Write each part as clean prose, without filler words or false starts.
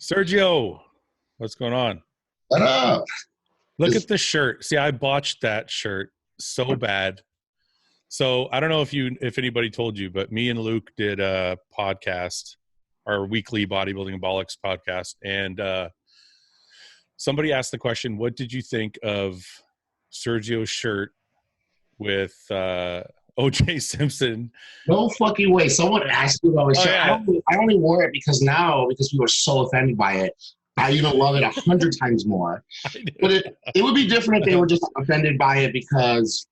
Sergio, what's going on? What up? Look at the shirt. See, I botched that shirt so bad. So I don't know if anybody told you, but me and Luke did a podcast, our weekly bodybuilding bollocks podcast, and somebody asked the question, "What did you think of Sergio's shirt with O.J. Simpson?" No fucking way. Someone asked me about my shirt. Yeah. I only wore it because people are so offended by it. I even love it 100 times more. But it would be different if they were just offended by it because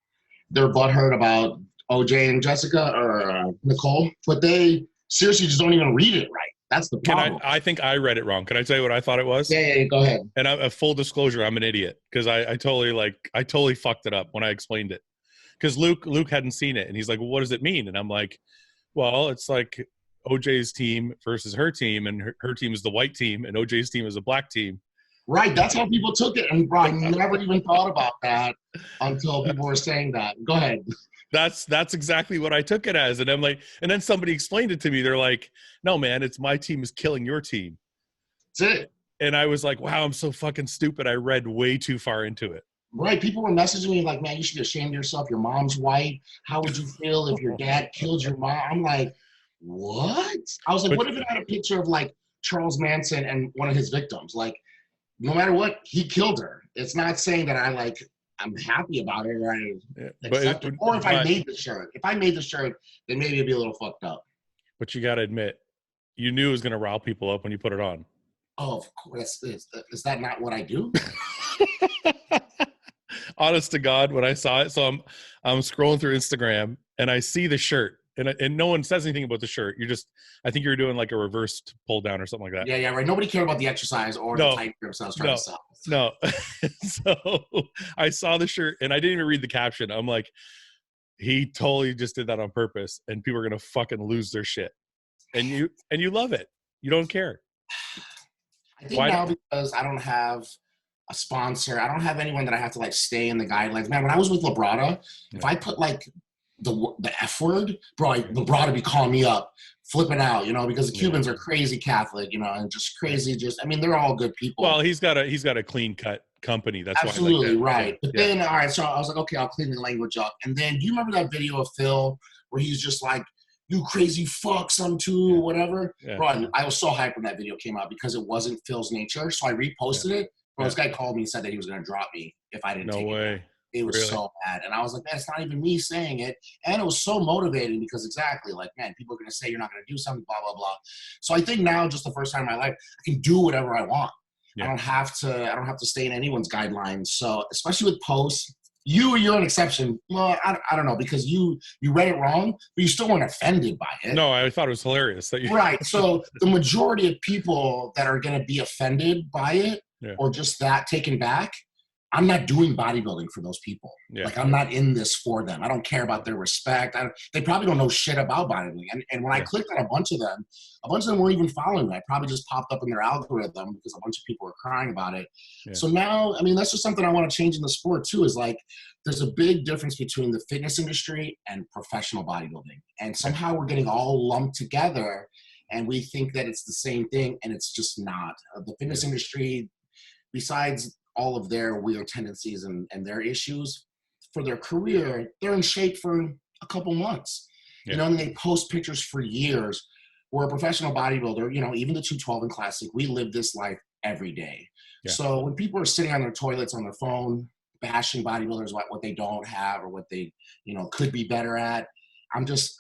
they're butthurt about OJ and Jessica or Nicole. But they seriously just don't even read it right. That's the problem. I think I read it wrong. Can I tell you what I thought it was? Yeah, go ahead. And a full disclosure, I'm an idiot because I totally fucked it up when I explained it. Because Luke hadn't seen it, and he's like, "Well, what does it mean?" And I'm like, "Well, it's like OJ's team versus her team, and her team is the white team, and OJ's team is a black team." Right, that's how people took it, and bro, I never even thought about that until people were saying that. Go ahead. That's exactly what I took it as, and I'm like, and then somebody explained it to me. They're like, "No, man, it's my team is killing your team." That's it. And I was like, "Wow, I'm so fucking stupid. I read way too far into it." Right, people were messaging me like, "Man, you should be ashamed of yourself. Your mom's white. How would you feel if your dad killed your mom?" I'm like, what? I was like, what if it had a picture of like Charles Manson and one of his victims? Like, no matter what, he killed her. It's not saying that I'm happy about it or I accept it. Or if I made the shirt. If I made the shirt, then maybe it'd be a little fucked up. But you got to admit, you knew it was going to rile people up when you put it on. Oh, of course. Is that not what I do? Honest to God, when I saw it, so I'm scrolling through Instagram and I see the shirt, and no one says anything about the shirt. I think you're doing like a reversed pull down or something like that. Yeah, right. Nobody cared about the exercise or the tight grips I was trying to sell. No. So I saw the shirt and I didn't even read the caption. I'm like, he totally just did that on purpose, and people are gonna fucking lose their shit. And you love it. You don't care. I think now because I don't have a sponsor, I don't have anyone that I have to like stay in the guidelines. Man, when I was with Labrada, if I put like the F word, bro, Labrada be calling me up, flipping out, because the Cubans are crazy Catholic, and just crazy. They're all good people. Well, he's got a clean cut company. That's absolutely right. But then, all right, so I was like, okay, I'll clean the language up. And then, do you remember that video of Phil where he's just like, "You crazy fuck, some too," or whatever? Yeah. Bro, I was so hyped when that video came out because it wasn't Phil's nature. So I reposted it. Bro, this guy called me and said that he was going to drop me if I didn't take it. No way. It was so bad. And I was like, man, it's not even me saying it. And it was so motivating because exactly, like, man, people are going to say you're not going to do something, blah, blah, blah. So I think now, just the first time in my life, I can do whatever I want. Yeah. I don't have to stay in anyone's guidelines. So especially with posts, you're an exception. Well, I don't know, because you read it wrong, but you still weren't offended by it. No, I thought it was hilarious. Right. So the majority of people that are going to be offended by it or just that taken back, I'm not doing bodybuilding for those people. Yeah. Like, I'm not in this for them. I don't care about their respect. They probably don't know shit about bodybuilding. And when I clicked on a bunch of them weren't even following me. I probably just popped up in their algorithm because a bunch of people were crying about it. Yeah. So now, that's just something I want to change in the sport too, is like, there's a big difference between the fitness industry and professional bodybuilding. And somehow we're getting all lumped together and we think that it's the same thing, and it's just not. The fitness industry, besides all of their weird tendencies and their issues, for their career, they're in shape for a couple months. Yeah. And they post pictures for years. We're a professional bodybuilder, even the 212 and Classic, we live this life every day. Yeah. So when people are sitting on their toilets on their phone, bashing bodybuilders, what they don't have or what they, could be better at,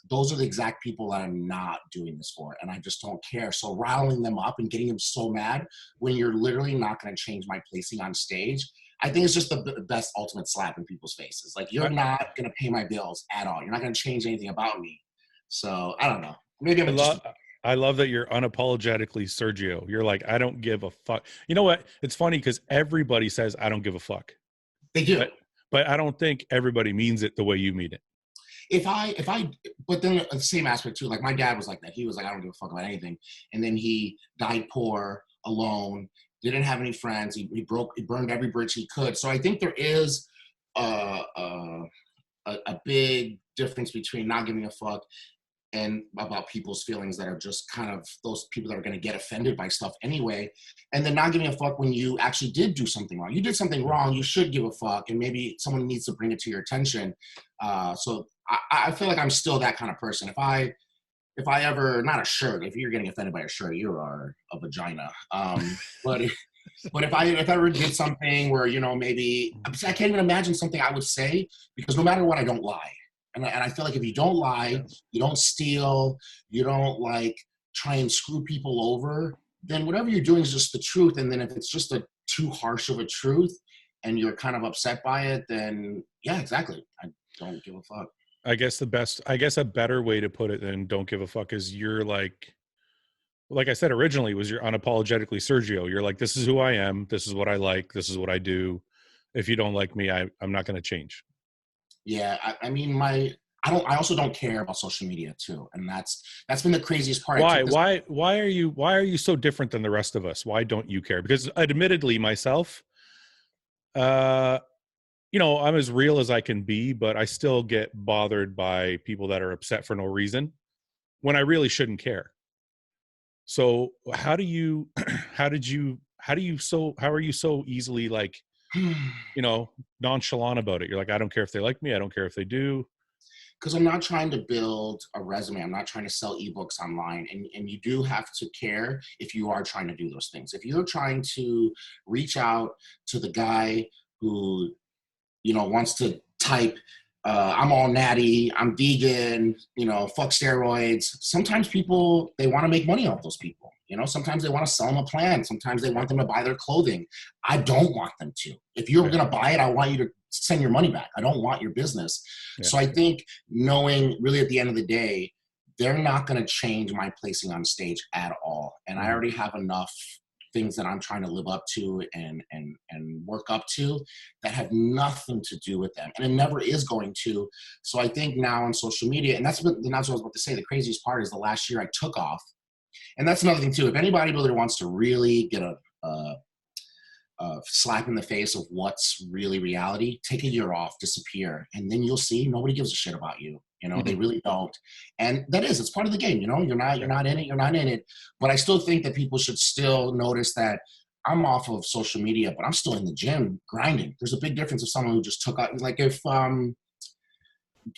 those are the exact people that I'm not doing this for, and I just don't care. So riling them up and getting them so mad when you're literally not going to change my placing on stage, I think it's just the best ultimate slap in people's faces. Like, you're not going to pay my bills at all. You're not going to change anything about me. So I don't know. Maybe I love that you're unapologetically Sergio. You're like, I don't give a fuck. You know what? It's funny because everybody says I don't give a fuck. They do. But I don't think everybody means it the way you mean it. But then the same aspect too, like my dad was like that. He was like, I don't give a fuck about anything. And then he died poor, alone, didn't have any friends. He burned every bridge he could. So I think there is a big difference between not giving a fuck and about people's feelings that are just kind of those people that are going to get offended by stuff anyway, and then not giving a fuck when you actually did do something wrong. You did something wrong, you should give a fuck, and maybe someone needs to bring it to your attention. So I feel like I'm still that kind of person. If I ever, not a shirt, if you're getting offended by a shirt, you are a vagina. But if I ever did something where, you know, maybe, I can't even imagine something I would say, because no matter what, I don't lie. And I feel like if you don't lie, you don't steal, you don't like try and screw people over, then whatever you're doing is just the truth. And then if it's just a too harsh of a truth and you're kind of upset by it, then yeah, exactly. I don't give a fuck. I guess a better way to put it than don't give a fuck is you're like I said originally, was you're unapologetically Sergio. You're like, this is who I am. This is what I like. This is what I do. If you don't like me, I'm not going to change. Yeah, I mean, I also don't care about social media too, and that's been the craziest part. Why are you so different than the rest of us? Why don't you care? Because admittedly, myself, you know, I'm as real as I can be, but I still get bothered by people that are upset for no reason when I really shouldn't care. So how are you so easily like, you know, nonchalant about it? You're like, I don't care if they like me. I don't care if they do. Because I'm not trying to build a resume. I'm not trying to sell ebooks online. And you do have to care if you are trying to do those things. If you're trying to reach out to the guy who, you know, wants to type, I'm all natty, I'm vegan, you know, fuck steroids. Sometimes people, they want to make money off those people. You know, sometimes they want to sell them a plan. Sometimes they want them to buy their clothing. I don't want them to. If you're going to buy it, I want you to send your money back. I don't want your business. Yeah. So I think knowing really at the end of the day, they're not going to change my placing on stage at all. And I already have enough things that I'm trying to live up to and work up to that have nothing to do with them. And it never is going to. So I think now on social media, and that's what I was about to say, the craziest part is the last year I took off. And that's another thing too. If any bodybuilder wants to really get a slap in the face of what's really reality, take a year off, disappear, and then you'll see nobody gives a shit about you. You know, they really don't. And it's part of the game. You know, you're not in it. But I still think that people should still notice that I'm off of social media, but I'm still in the gym grinding. There's a big difference of someone who just took out, like if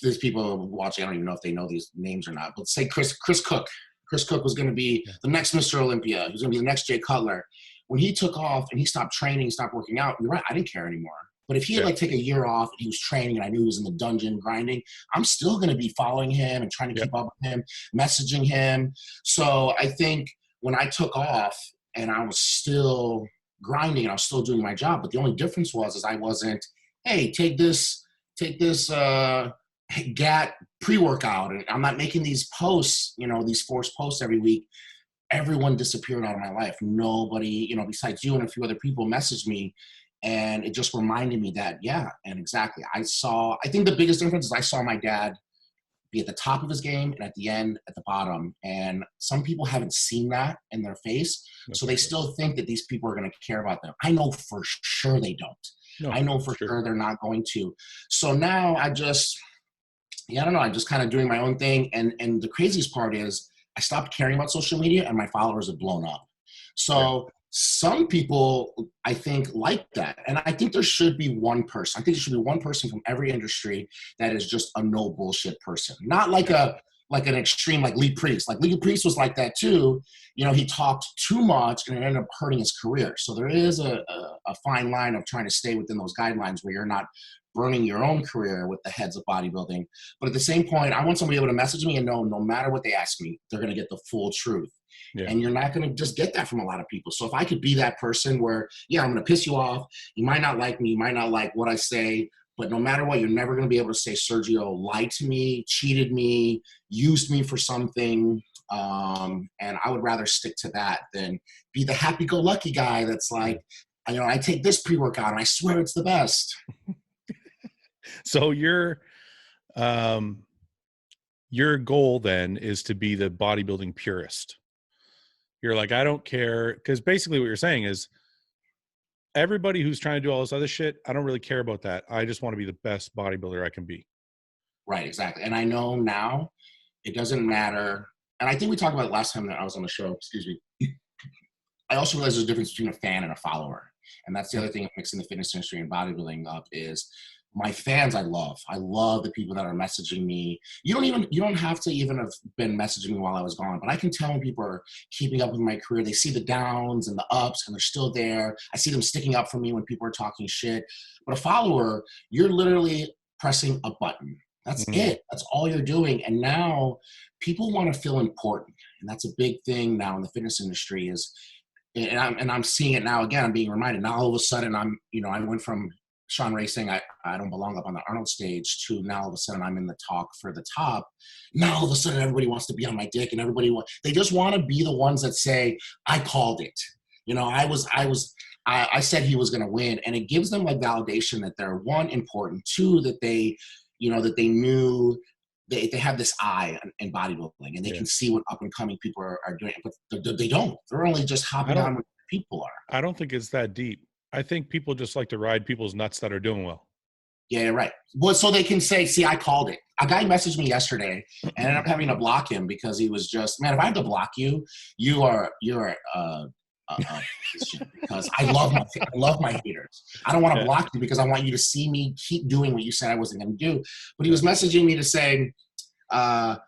there's people watching, I don't even know if they know these names or not, but say Chris Cook. Chris Cook was going to be the next Mr. Olympia. He was going to be the next Jay Cutler. When he took off and he stopped training, stopped working out, you're right, I didn't care anymore. But if he had like take a year off and he was training and I knew he was in the dungeon grinding, I'm still going to be following him and trying to keep up with him, messaging him. So I think when I took off and I was still grinding and I was still doing my job, but the only difference was I wasn't, hey, take this GAT pre-workout. And I'm not making these posts, you know, these forced posts every week. Everyone disappeared out of my life. Nobody, you know, besides you and a few other people messaged me. And it just reminded me that, yeah, and exactly. I think the biggest difference is I saw my dad be at the top of his game and at the end, at the bottom. And some people haven't seen that in their face. So they still think that these people are going to care about them. I know for sure they don't. No, I know for sure they're not going to. So now I just kind of doing my own thing. And the craziest part is I stopped caring about social media and my followers have blown up. So some people, I think, like that. And I think there should be one person. I think there should be one person from every industry that is just a no bullshit person. Not like an extreme like Lee Priest. Like Lee Priest was like that too. You know, he talked too much and it ended up hurting his career. So there is a fine line of trying to stay within those guidelines where you're not burning your own career with the heads of bodybuilding. But at the same point, I want somebody able to message me and know no matter what they ask me, they're going to get the full truth. Yeah. And you're not going to just get that from a lot of people. So if I could be that person where, yeah, I'm going to piss you off. You might not like me. You might not like what I say. But no matter what, you're never going to be able to say, Sergio lied to me, cheated me, used me for something. And I would rather stick to that than be the happy-go-lucky guy that's like, you know, I take this pre-workout and I swear it's the best. So your goal then is to be the bodybuilding purist. You're like, I don't care. Because basically what you're saying is everybody who's trying to do all this other shit, I don't really care about that. I just want to be the best bodybuilder I can be. Right, exactly. And I know now It doesn't matter. And I think we talked about it last time that I was on the show, excuse me. I also realized there's a difference between a fan and a follower. And that's the other thing mixing the fitness industry and bodybuilding up is my fans I love. I love the people that are messaging me. You don't have to even have been messaging me while I was gone, but I can tell when people are keeping up with my career. They see the downs and the ups and they're still there. I see them sticking up for me when people are talking shit. But a follower, you're literally pressing a button. That's it. That's all you're doing. And now people want to feel important. And that's a big thing now in the fitness industry is, and I'm seeing it now again, I'm being reminded. Now all of a sudden I went from Shawn Ray saying I don't belong up on the Arnold stage to now all of a sudden I'm in the talk for the top. Now all of a sudden everybody wants to be on my dick and they just want to be the ones that say, I called it. I said he was going to win. And it gives them like validation that they're one, important, two, that they knew they have this eye in bodybuilding and they can see what up and coming people are doing, but they don't. They're only just hopping on what people are. I don't think it's that deep. I think people just like to ride people's nuts that are doing well. Yeah, right. Well, so they can say, see, I called it. A guy messaged me yesterday and I ended up having to block him because he was just, man, if I have to block you, you're because I love my haters. I don't want to block you because I want you to see me keep doing what you said I wasn't going to do. But he was messaging me to say, I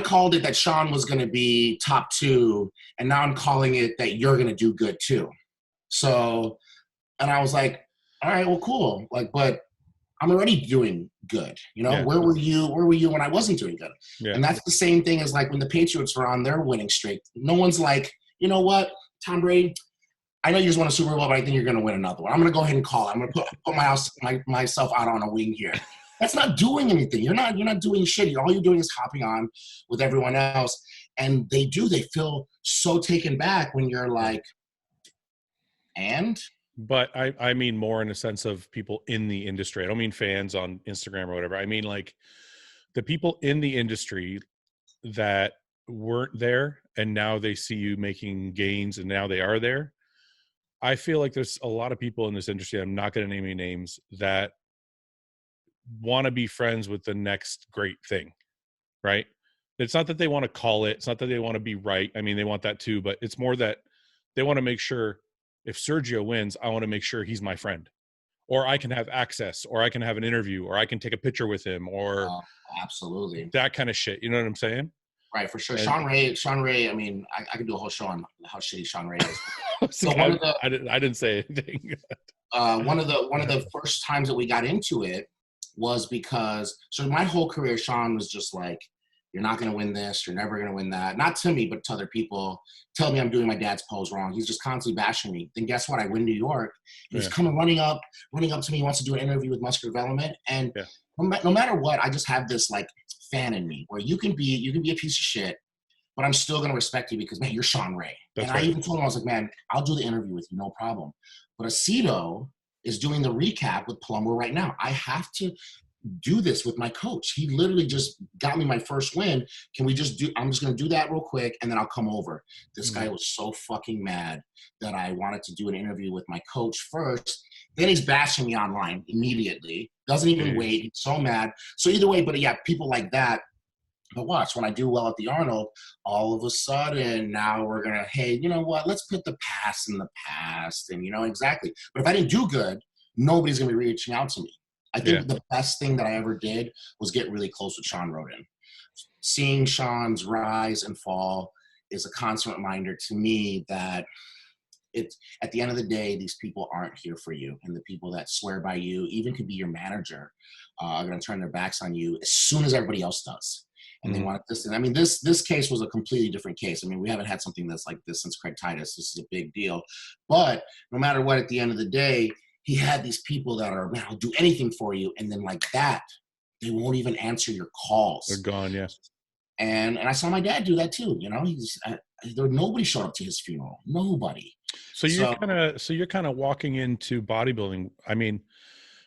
called it that Shawn was going to be top 2, and now I'm calling it that you're going to do good too. So, and I was like, all right, well, cool. Like, but I'm already doing good. Where were you when I wasn't doing good? Yeah. And that's the same thing as like when the Patriots were on their winning streak. No one's like, you know what, Tom Brady, I know you just won a Super Bowl, but I think you're going to win another one. I'm going to go ahead and call it. I'm going to put myself out on a wing here. That's not doing anything. You're not doing shit. All you're doing is hopping on with everyone else. And they feel so taken back when you're like, and? But I mean more in a sense of people in the industry. I don't mean fans on Instagram or whatever. I mean like the people in the industry that weren't there and now they see you making gains and now they are there. I feel like there's a lot of people in this industry, I'm not going to name any names, that want to be friends with the next great thing, right? It's not that they want to call it. It's not that they want to be right. I mean, they want that too, but it's more that they want to make sure if Sergio wins, I want to make sure he's my friend, or I can have access, or I can have an interview, or I can take a picture with him, or absolutely that kind of shit. You know what I'm saying? Right, for sure. And Shawn Ray. I mean, I could do a whole show on how shitty Shawn Ray is. So I didn't say anything. One of the first times that we got into it was because my whole career, Shawn was just like, you're not going to win this. You're never going to win that. Not to me, but to other people. Tell me I'm doing my dad's pose wrong. He's just constantly bashing me. Then guess what? I win New York. He's coming running up to me. He wants to do an interview with Muscular Development. And no matter what, I just have this like fan in me where you can be a piece of shit, but I'm still going to respect you because, man, you're Shawn Ray. That's right. I even told him, I was like, man, I'll do the interview with you. No problem. But Aceto is doing the recap with Plumber right now. I have to do this with my coach. He literally just got me my first win. I'm just going to do that real quick and then I'll come over. This guy was so fucking mad that I wanted to do an interview with my coach first. Then he's bashing me online immediately. Doesn't even wait. He's so mad. So either way, but yeah, people like that. But watch, when I do well at the Arnold, all of a sudden now we're going to, hey, you know what? Let's put the past in the past. And exactly. But if I didn't do good, nobody's going to be reaching out to me. I think the best thing that I ever did was get really close with Shawn Rhoden. Seeing Shawn's rise and fall is a constant reminder to me that it's at the end of the day, these people aren't here for you. And the people that swear by you, even could be your manager, are going to turn their backs on you as soon as everybody else does. And they want this. And I mean, this case was a completely different case. I mean, we haven't had something that's like this since Craig Titus. This is a big deal. But no matter what, at the end of the day, he had these people that are, man, I'll do anything for you. And then like that, they won't even answer your calls. They're gone, yes. And I saw my dad do that too. Nobody showed up to his funeral. Nobody. So you're kind of walking into bodybuilding. I mean,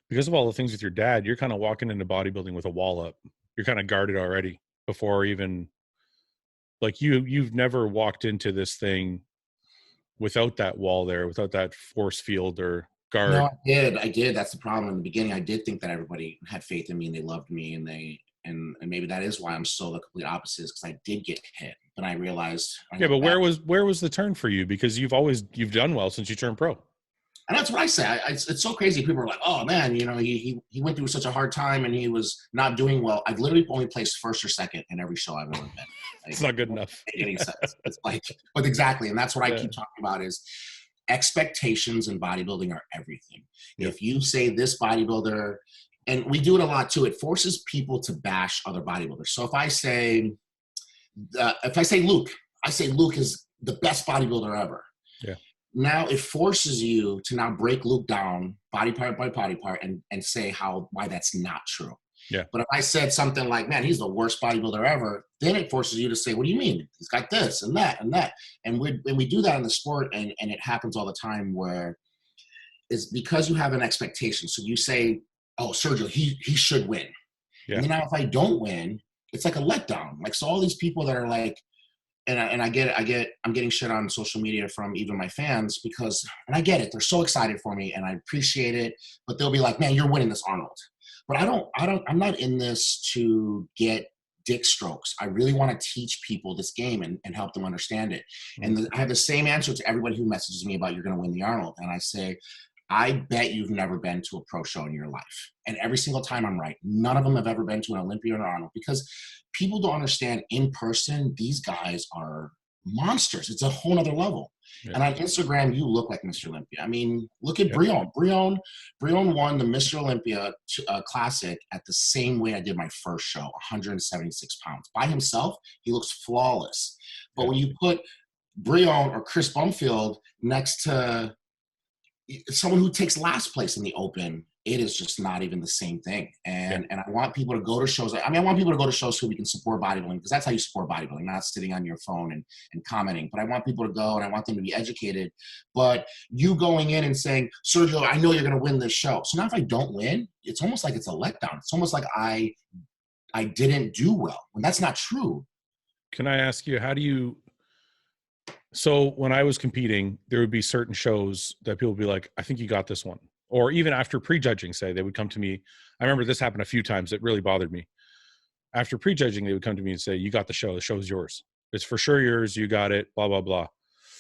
because of all the things with your dad, you're kind of walking into bodybuilding with a wall up. You're kind of guarded already before even, like you've never walked into this thing without that wall there, without that force field or guard. No, I did. That's the problem. In the beginning, I did think that everybody had faith in me and they loved me and they And maybe that is why I'm so the complete opposite, is because I did get hit. But I realized. But where was the turn for you? Because you've done well since you turned pro. And that's what I say. It's so crazy. People are like, oh man, he went through such a hard time and he was not doing well. I've literally only placed first or second in every show I've ever been. It's not good enough. Any sense. It's like, but exactly. And that's what I keep talking about is expectations in bodybuilding are everything. If you say this bodybuilder, and we do it a lot too, it forces people to bash other bodybuilders. So if I say Luke, I say Luke is the best bodybuilder ever. Yeah. Now it forces you to now break Luke down body part by body part and say why that's not true. Yeah. But if I said something like, man, he's the worst bodybuilder ever, then it forces you to say, what do you mean? He's got this and that and that. And we do that in the sport, and it happens all the time, where it's because you have an expectation. So you say, oh, Sergio, he should win. Yeah. And now if I don't win, it's like a letdown. Like, so all these people that are like, and I'm getting shit on social media from even my fans because, and I get it, they're so excited for me and I appreciate it, but they'll be like, man, you're winning this, Arnold. But I'm not in this to get dick strokes. I really want to teach people this game and help them understand it. Mm-hmm. And I have the same answer to everybody who messages me about, you're going to win the Arnold. And I say, I bet you've never been to a pro show in your life. And every single time I'm right. None of them have ever been to an Olympia or an Arnold, because people don't understand in person, these guys are monsters. It's a whole nother level. Yeah. And on Instagram, you look like Mr. Olympia. I mean, look at Brion. Brion won the Mr. Olympia Classic at the same weight I did my first show, 176 pounds. By himself, he looks flawless. But when you put Brion or Chris Bumfield next to someone who takes last place in the Open, it is just not even the same thing. And I want people to go to shows. I want people to go to shows so we can support bodybuilding, because that's how you support bodybuilding, not sitting on your phone and commenting. But I want people to go, and I want them to be educated. But you going in and saying, Sergio, I know you're going to win this show. So now if I don't win, it's almost like it's a letdown. It's almost like I didn't do well, when that's not true. Can I ask you, so when I was competing, there would be certain shows that people would be like, I think you got this one. Or even after prejudging, say, they would come to me. I remember this happened a few times. It really bothered me. After prejudging, they would come to me and say, you got the show. The show's yours. It's for sure yours. You got it, blah, blah, blah.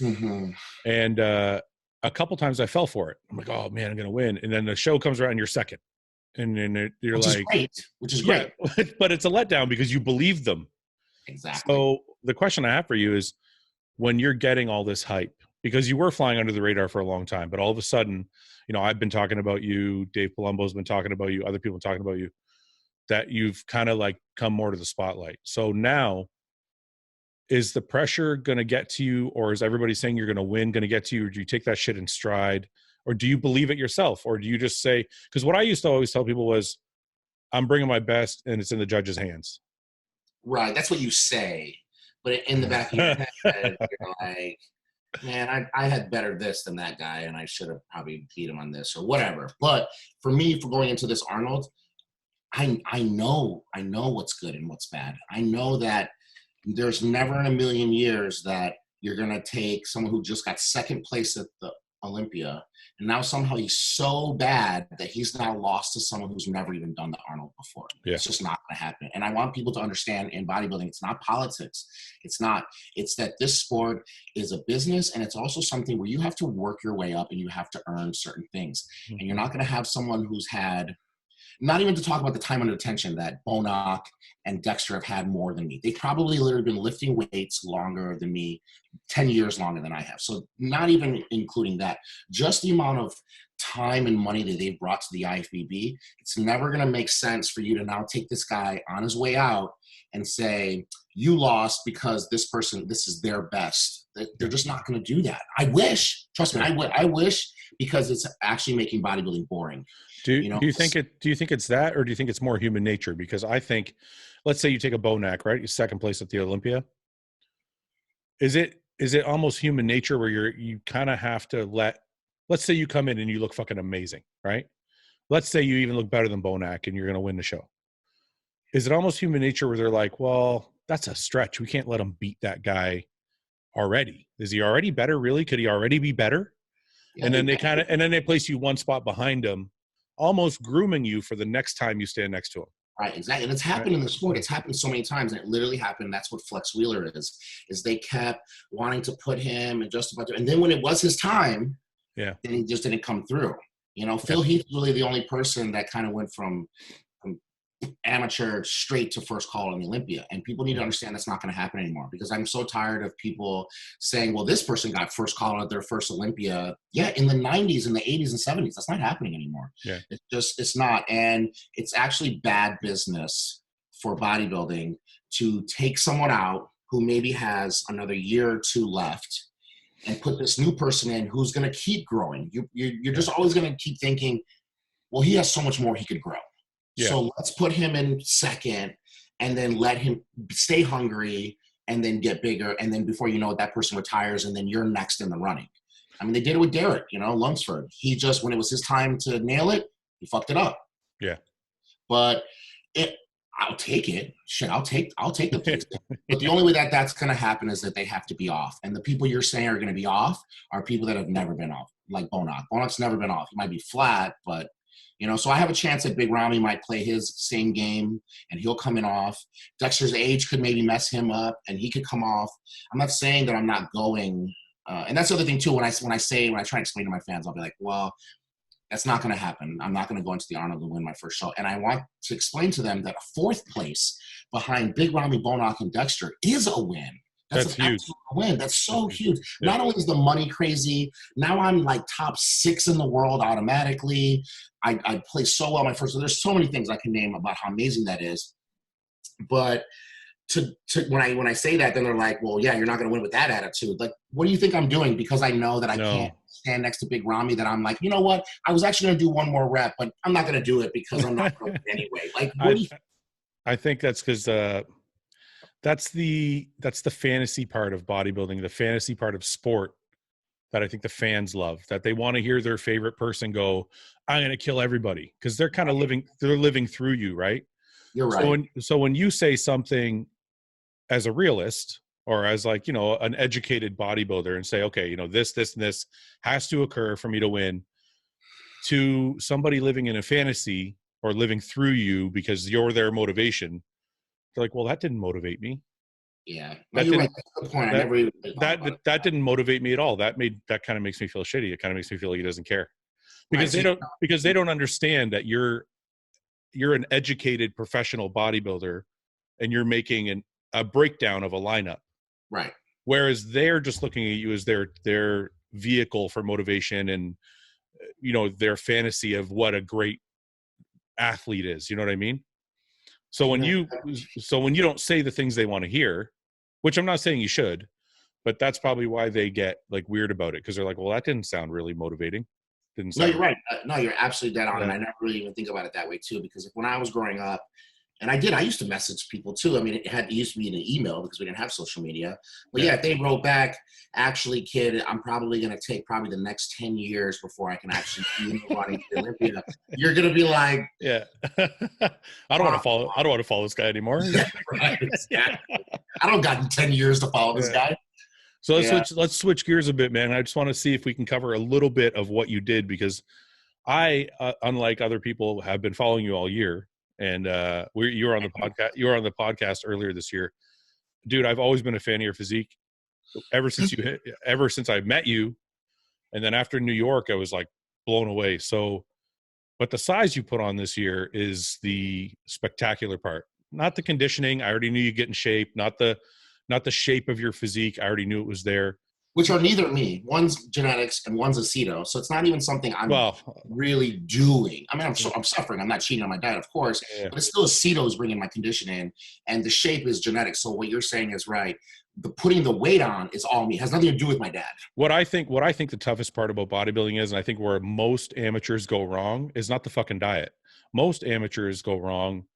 Mm-hmm. And a couple times I fell for it. I'm like, oh, man, I'm going to win. And then the show comes around and you're second. And then you're which is great. But it's a letdown because you believe them. Exactly. So the question I have for you is, when you're getting all this hype, because you were flying under the radar for a long time, but all of a sudden, I've been talking about you, Dave Palumbo's been talking about you, other people talking about you, that you've kind of like come more to the spotlight. So now, is the pressure going to get to you, or is everybody saying you're going to win going to get to you, or do you take that shit in stride, or do you believe it yourself, or do you just say, because what I used to always tell people was, I'm bringing my best and it's in the judge's hands. Right. That's what you say. But in the back of your head, you're like, man, I had better this than that guy, and I should have probably beat him on this or whatever. But for me, for going into this Arnold, I know what's good and what's bad. I know that there's never in a million years that you're going to take someone who just got second place at the Olympia, and now somehow he's so bad that he's now lost to someone who's never even done the Arnold before. Yeah. It's just not going to happen. And I want people to understand, in bodybuilding, it's not politics. It's that this sport is a business, and it's also something where you have to work your way up and you have to earn certain things. Mm-hmm. And you're not going to have someone who's had, not even to talk about the time under attention that Bonac and Dexter have had more than me. They've probably literally been lifting weights longer than me, 10 years longer than I have. So not even including that, just the amount of time and money that they've brought to the IFBB, it's never going to make sense for you to now take this guy on his way out and say, you lost because this person, this is their best. They're just not going to do that. I wish, trust me, I wish, because it's actually making bodybuilding boring. Do you think it's that, or do you think it's more human nature? Because I think, let's say you take a Bonac, right? You're second place at the Olympia. Is it almost human nature where you kind of have to let's say you come in and you look fucking amazing, right? Let's say you even look better than Bonac and you're going to win the show. Is it almost human nature where they're like, well, that's a stretch. We can't let him beat that guy already. Is he already better? Really? Could he already be better? Yeah, and then they place you one spot behind him, almost grooming you for the next time you stand next to him. Right, exactly. And it's happened in the sport. It's happened so many times, and it literally happened. That's what Flex Wheeler is they kept wanting to put him and just about to, and then when it was his time, then he just didn't come through. You know, Phil Heath's really the only person that kind of went from amateur straight to first call in the Olympia. And people need to understand that's not going to happen anymore, because I'm so tired of people saying, well, this person got first call at their first Olympia. Yeah, in the 90s, in the 80s and 70s, that's not happening anymore. Yeah. It's not. And it's actually bad business for bodybuilding to take someone out who maybe has another year or two left and put this new person in who's going to keep growing. You're just always going to keep thinking, well, he has so much more he could grow. Yeah. So let's put him in second and then let him stay hungry and then get bigger. And then before you know it, that person retires and then you're next in the running. I mean, they did it with Derek, Lunsford. He just, when it was his time to nail it, he fucked it up. Yeah. But I'll take it. Shit, I'll take the place. But the only way that that's going to happen is that they have to be off. And the people you're saying are going to be off are people that have never been off, like Bonock. Bonock's never been off. He might be flat, but so I have a chance that Big Ramy might play his same game and he'll come in off. Dexter's age could maybe mess him up and he could come off. I'm not saying that I'm not going. And that's the other thing too. When I try to explain to my fans, I'll be like, well, that's not going to happen. I'm not going to go into the Arnold and win my first show. And I want to explain to them that a fourth place behind Big Ramy, Bonock, and Dexter is a win. That's huge. Win. That's so huge. Yeah. Not only is the money crazy, now I'm like top 6 in the world automatically. I play so well my first. There's so many things I can name about how amazing that is. But when I say that, then they're like, well, yeah, you're not going to win with that attitude. Like, what do you think I'm doing? Because I know that I can't stand next to Big Ramy, that I'm like, you know what? I was actually going to do one more rep, but I'm not going to do it because I'm not going to anyway. Like, I think that's because that's the fantasy part of bodybuilding, the fantasy part of sport that I think the fans love, that they want to hear their favorite person go, I'm going to kill everybody, because they're kind of living through you, right? You're right. So when you say something as a realist or as like, an educated bodybuilder and say, okay, this, and this has to occur for me to win, to somebody living in a fantasy or living through you because you're their motivation, they're like, well, that didn't motivate me. Yeah, you're right. That's the point. That didn't motivate me at all. That kind of makes me feel shitty. It kind of makes me feel like he doesn't care, because they don't understand that you're an educated professional bodybuilder and you're making a breakdown of a lineup. Right. Whereas they're just looking at you as their vehicle for motivation and their fantasy of what a great athlete is. You know what I mean? So when you don't say the things they want to hear, which I'm not saying you should, but that's probably why they get like weird about it, because they're like, well, that didn't sound really momotivating. No, you're right. No, you're absolutely dead on. Yeah. And I never really even think about it that way too, because when I was growing up, and I used to message people too. I mean, it used to be in an email because we didn't have social media. But yeah, if they wrote back, actually, kid, I'm probably going to take the next 10 years before I can actually be in the running to the Olympia. You're going to be like, yeah, I don't want to follow this guy anymore. Yeah, right. Yeah. I don't got 10 years to follow this guy. So let's switch gears a bit, man. I just want to see if we can cover a little bit of what you did, because I, unlike other people, have been following you all year. And you were on the podcast. You were on the podcast earlier this year, dude. I've always been a fan of your physique ever since I met you, and then after New York, I was like blown away. So, but the size you put on this year is the spectacular part, not the conditioning. I already knew you get in shape. Not the shape of your physique. I already knew it was there. Which are neither me. One's genetics and one's aceto. So it's not even something I'm really doing. I mean, I'm suffering. I'm not cheating on my diet, of course, but it's still aceto is bringing my condition in, and the shape is genetic. So what you're saying is right. The putting the weight on is all me. It has nothing to do with my dad. What I think the toughest part about bodybuilding is, and I think where most amateurs go wrong, is not the fucking diet. Most amateurs go wrong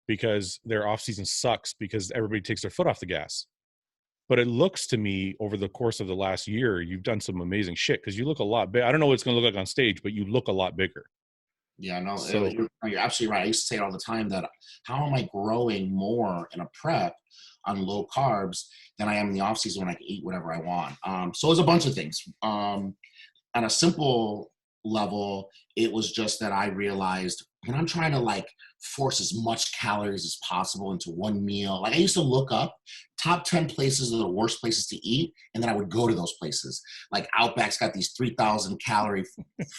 because their off season sucks because everybody takes their foot off the gas. But it looks to me over the course of the last year, you've done some amazing shit, because you look a lot big. I don't know what it's going to look like on stage, but you look a lot bigger. Yeah, no, so, you're absolutely right. I used to say it all the time that how am I growing more in a prep on low carbs than I am in the off season when I can eat whatever I want? So it's a bunch of things. On a simple level, it was just that I realized and I'm trying to like force as much calories as possible into one meal. Like I used to look up top 10 places are the worst places to eat, and then I would go to those places. Like Outback's got these 3,000 calorie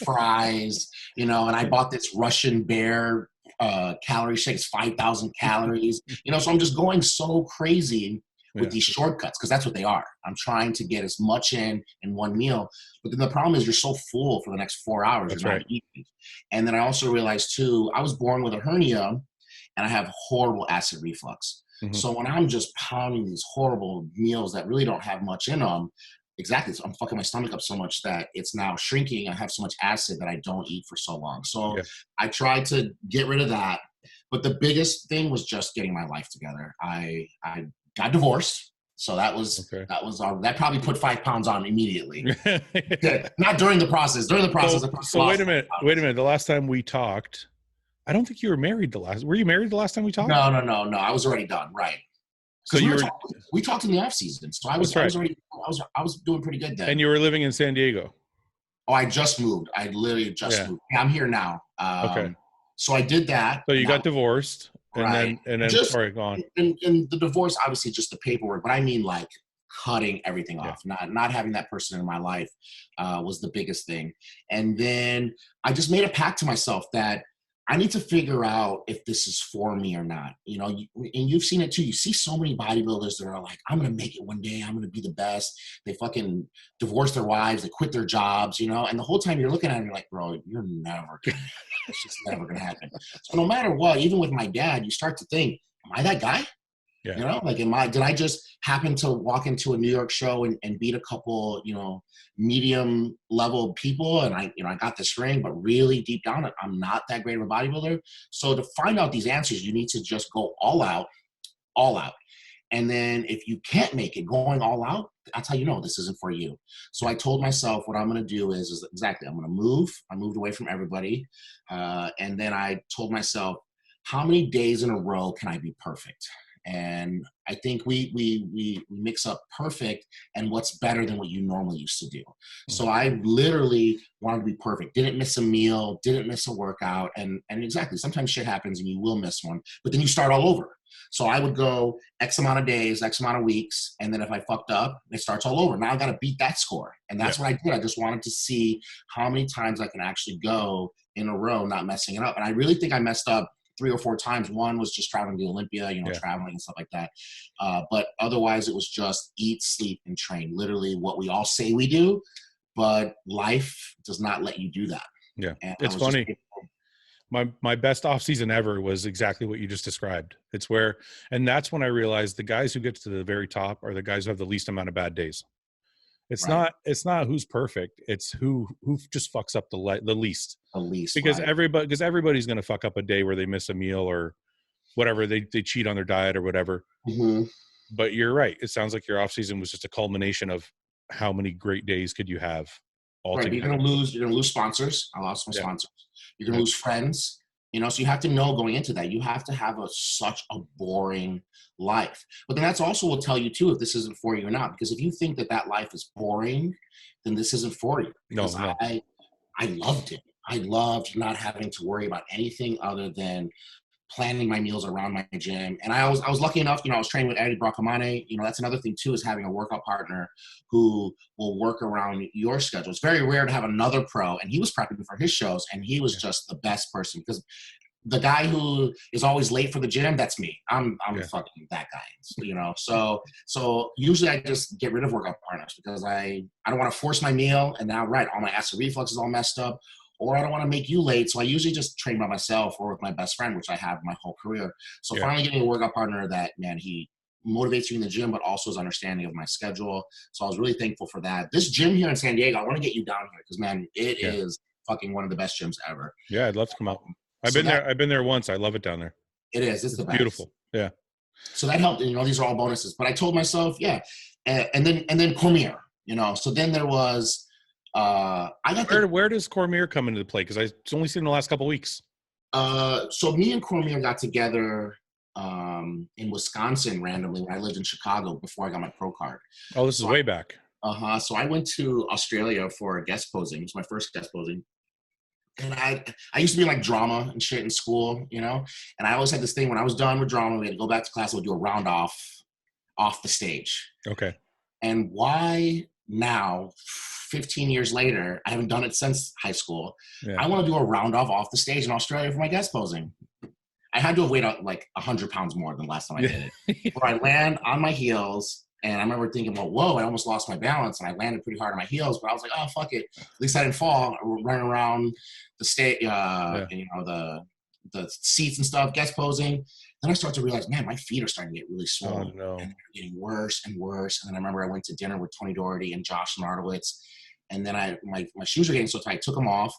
fries, and I bought this Russian Bear calorie shake. It's 5,000 calories, so I'm just going so crazy with these shortcuts, because that's what they are. I'm trying to get as much in one meal, but then the problem is you're so full for the next 4 hours. That's you're not right. eating. And then I also realized too, I was born with a hernia, and I have horrible acid reflux. Mm-hmm. So when I'm just pounding these horrible meals that really don't have much in them, exactly, I'm fucking my stomach up so much that it's now shrinking. I have so much acid that I don't eat for so long. So I tried to get rid of that. But the biggest thing was just getting my life together. I got divorced. So that that probably put 5 pounds on immediately. Not during the process. During the process, so wait a minute. The last time we talked, I don't think you were married were you married the last time we talked? No. I was already done. Right. So we talked in the off season. So I was doing pretty good then. And you were living in San Diego. Oh, I just moved. I literally just moved. Yeah, I'm here now. Okay. So I did that. So you got divorced. And then sorry, go on. And the divorce, obviously just the paperwork, but I mean like cutting everything off, not having that person in my life was the biggest thing. And then I just made a pact to myself that I need to figure out if this is for me or not. And you've seen it too. You see so many bodybuilders that are like, I'm going to make it one day. I'm going to be the best. They fucking divorce their wives. They quit their jobs, and the whole time you're looking at them, you're like, bro, you're never going to it's just never going to happen. So no matter what, even with my dad, you start to think, am I that guy? Yeah. Did I just happen to walk into a New York show and beat a couple, medium level people, and I got this ring, but really deep down, I'm not that great of a bodybuilder. So to find out these answers, you need to just go all out. And then if you can't make it going all out, that's how you know this isn't for you. So I told myself what I'm going to do is exactly, I'm going to move. I moved away from everybody. And then I told myself, how many days in a row can I be perfect? And I think we mix up perfect and what's better than what you normally used to do. So I literally wanted to be perfect. Didn't miss a meal, didn't miss a workout. And exactly, sometimes shit happens and you will miss one, but then you start all over. So I would go X amount of days, X amount of weeks. And then if I fucked up, it starts all over. Now I got to beat that score. And that's what I did. I just wanted to see how many times I can actually go in a row, not messing it up. And I really think I messed up 3 or 4 times. One was just traveling to Olympia, traveling and stuff like that. But otherwise it was just eat, sleep, and train. Literally what we all say we do, but life does not let you do that. Yeah. And it's funny. My best off season ever was exactly what you just described. And that's when I realized the guys who get to the very top are the guys who have the least amount of bad days. It's not who's perfect. It's who just fucks up the least. The least. Because everybody's going to fuck up a day where they miss a meal or whatever. They cheat on their diet or whatever. Mm-hmm. But you're right. It sounds like your off season was just a culmination of how many great days could you have all together. You're going to lose sponsors. I lost my sponsors. You're going to lose friends. So you have to know going into that, you have to have such a boring life. But then that's also will tell you too, if this isn't for you or not, because if you think that life is boring, then this isn't for you. Because I loved it. I loved not having to worry about anything other than planning my meals around my gym. And I was lucky enough, I was training with Eddie Bracamane. That's another thing too, is having a workout partner who will work around your schedule. It's very rare to have another pro, and he was prepping for his shows, and he was just the best person, because the guy who is always late for the gym, that's me. I'm fucking that guy, So usually I just get rid of workout partners because I don't want to force my meal, and now all my acid reflux is all messed up. Or I don't want to make you late, so I usually just train by myself or with my best friend, which I have my whole career. So finally getting a workout partner that, man, he motivates you in the gym, but also is understanding of my schedule. So I was really thankful for that. This gym here in San Diego, I want to get you down here because, man, it is fucking one of the best gyms ever. Yeah, I'd love to come out. I've been there once. I love it down there. It is. It's the best. Beautiful. Yeah. So that helped. These are all bonuses. But I told myself, and then Cormier. So then there was. Where does Cormier come into play? Because I've only seen him the last couple of weeks. So me and Cormier got together in Wisconsin randomly when I lived in Chicago before I got my pro card. Oh, this is way back. So I went to Australia for a guest posing. It was my first guest posing. And I used to be in like drama and shit in school, you know? And I always had this thing when I was done with drama, we had to go back to class, we'll do a round off the stage. Okay. And why now, 15 years later, I haven't done it since high school. Yeah. I want to do a round off the stage in Australia for my guest posing. I had to have weighed out like 100 pounds more than last time I did it. Where I land on my heels, and I remember thinking, well, whoa, I almost lost my balance, and I landed pretty hard on my heels, but I was like, oh, fuck it. At least I didn't fall. Running around the stage, and, you know, the seats and stuff, guest posing. Then I start to realize, man, my feet are starting to get really swollen. Oh, no. And they're getting worse and worse. And then I remember I went to dinner with Tony Doherty and Josh Nardowitz. And then my shoes were getting so tight, I took them off.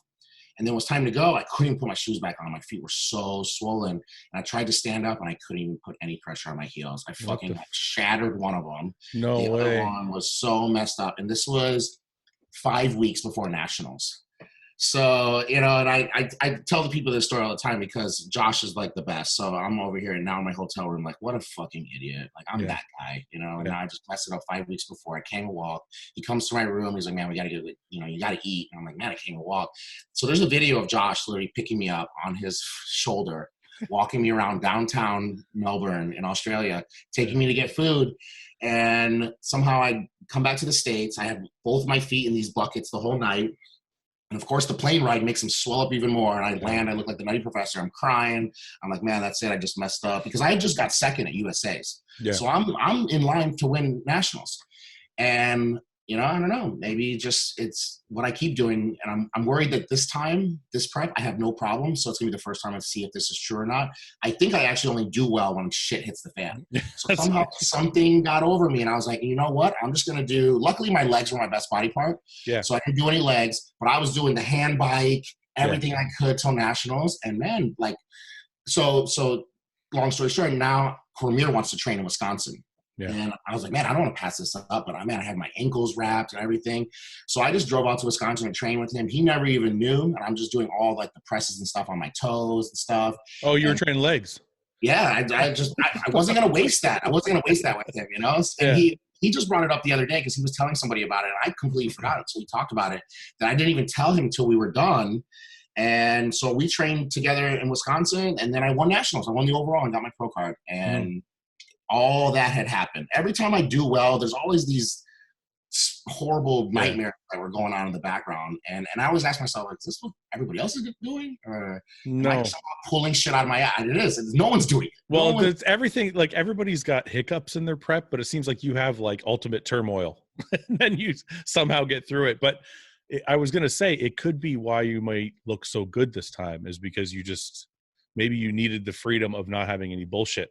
And then it was time to go. I couldn't even put my shoes back on. My feet were so swollen. And I tried to stand up, and I couldn't even put any pressure on my heels. I fucking shattered one of them. No the way. Other one was so messed up. And this was 5 weeks before nationals. So, you know, and I tell the people this story all the time because Josh is like the best. So I'm over here and now in my hotel room, like, what a fucking idiot. Like, I'm that guy, you know, and now I just messed it up 5 weeks before. I can't even walk. He comes to my room. He's like, man, we got to get, you know, you got to eat. And I'm like, man, I can't even walk. So there's a video of Josh literally picking me up on his shoulder, walking me around downtown Melbourne in Australia, taking me to get food. And somehow I come back to the States. I have both my feet in these buckets the whole night. And of course, the plane ride makes him swell up even more. And I land, I look like the Nutty Professor. I'm crying. I'm like, man, that's it. I just messed up because I had just got second at USA's. Yeah. So I'm in line to win nationals. And, you know, I don't know, maybe just it's what I keep doing. And I'm worried that this time, this prep, I have no problem. So it's going to be the first time I see if this is true or not. I think I actually only do well when shit hits the fan. So somehow something got over me. And I was like, you know what? I'm just going to do, luckily my legs were my best body part. Yeah. So I didn't do any legs, but I was doing the hand bike, everything I could till nationals. And man, like, so long story short, now Cormier wants to train in Wisconsin. Yeah. And I was like, man, I don't want to pass this up, but I had my ankles wrapped and everything. So I just drove out to Wisconsin to train with him. He never even knew. And I'm just doing all like the presses and stuff on my toes and stuff. Oh, you were training legs. Yeah. I wasn't going to waste that. I wasn't going to waste that with him, you know? And he just brought it up the other day because he was telling somebody about it. And I completely forgot it. So we talked about it. That I didn't even tell him until we were done. And so we trained together in Wisconsin. And then I won nationals. I won the overall and got my pro card. And all that had happened. Every time I do well, there's always these horrible nightmares that were going on in the background. And I always ask myself, like, is this what everybody else is doing? Or am I somehow pulling shit out of my ass? And it is. No one's doing it. Well, it's everything, like everybody's got hiccups in their prep, but it seems like you have like ultimate turmoil and then you somehow get through it. But I was going to say, it could be why you might look so good this time is because maybe you needed the freedom of not having any bullshit.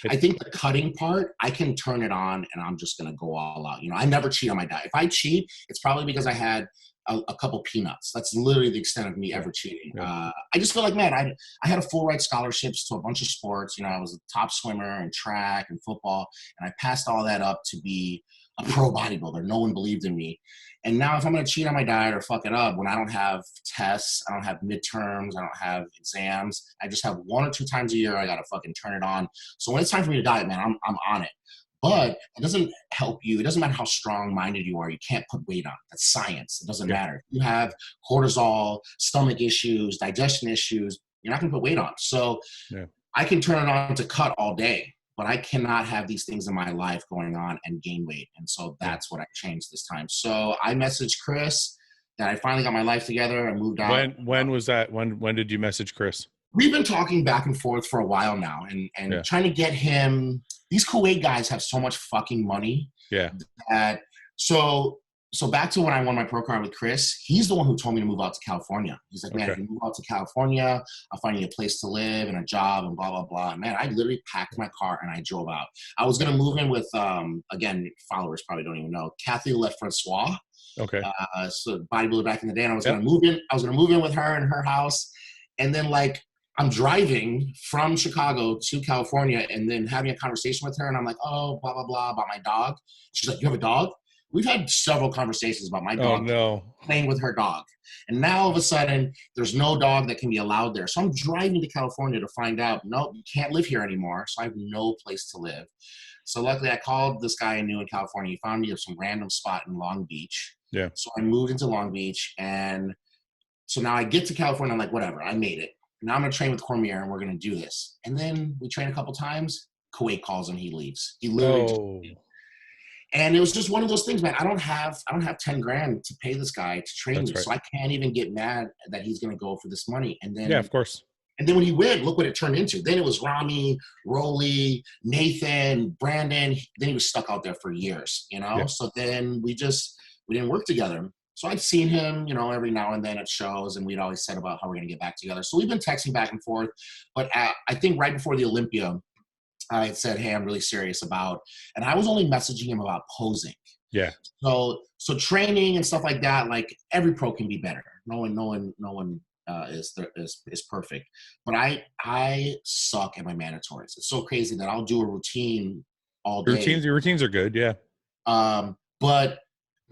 I think the cutting part, I can turn it on and I'm just going to go all out. You know, I never cheat on my diet. If I cheat, it's probably because I had a couple peanuts. That's literally the extent of me ever cheating. Yeah. I just feel like, man, I had a full ride scholarships to a bunch of sports. You know, I was a top swimmer in track and football, and I passed all that up to be a pro bodybuilder. No one believed in me. And now if I'm going to cheat on my diet or fuck it up when I don't have tests, I don't have midterms, I don't have exams, I just have 1 or 2 times a year, I got to fucking turn it on. So when it's time for me to diet, man, I'm on it. But it doesn't help you. It doesn't matter how strong-minded you are. You can't put weight on. That's science. It doesn't matter. You have cortisol, stomach issues, digestion issues, you're not going to put weight on. So I can turn it on to cut all day. But I cannot have these things in my life going on and gain weight. And so that's what I changed this time. So I messaged Chris that I finally got my life together and moved out. When was that? When did you message Chris? We've been talking back and forth for a while now and trying to get him. These Kuwait guys have so much fucking money. Yeah. So back to when I won my pro card with Chris, he's the one who told me to move out to California. He's like, man, if you move out to California, I'll find you a place to live and a job and blah, blah, blah. And man, I literally packed my car and I drove out. I was going to move in with, again, followers probably don't even know, Kathy Lefrancois. Okay. So bodybuilder back in the day. And I was going to move in. I was going to move in with her in her house. And then like, I'm driving from Chicago to California and then having a conversation with her. And I'm like, oh, blah, blah, blah, about my dog. She's like, you have a dog? We've had several conversations about my dog playing with her dog. And now all of a sudden, there's no dog that can be allowed there. So I'm driving to California to find out, no, you can't live here anymore. So I have no place to live. So luckily, I called this guy I knew in California. He found me some random spot in Long Beach. Yeah. So I moved into Long Beach and So now I get to California. I'm like, whatever, I made it. Now I'm going to train with Cormier and we're going to do this. And then we train a couple times. Kuwait calls him. He leaves. He literally and it was just one of those things, man. I don't have 10 grand to pay this guy to train me. Right. So I can't even get mad that he's going to go for this money. And then, yeah, of course. And then when he went, look what it turned into. Then it was Rami, Rolly, Nathan, Brandon. Then he was stuck out there for years, you know? Yeah. So then we didn't work together. So I'd seen him, you know, every now and then at shows, and we'd always said about how we're going to get back together. So we've been texting back and forth. But I think right before the Olympia, I had said, hey, I'm really serious about, and I was only messaging him about posing. Yeah. So training and stuff like that, like every pro can be better. No one is perfect. But I suck at my mandatories. It's so crazy that I'll do a routine all day. Your routines are good, yeah. But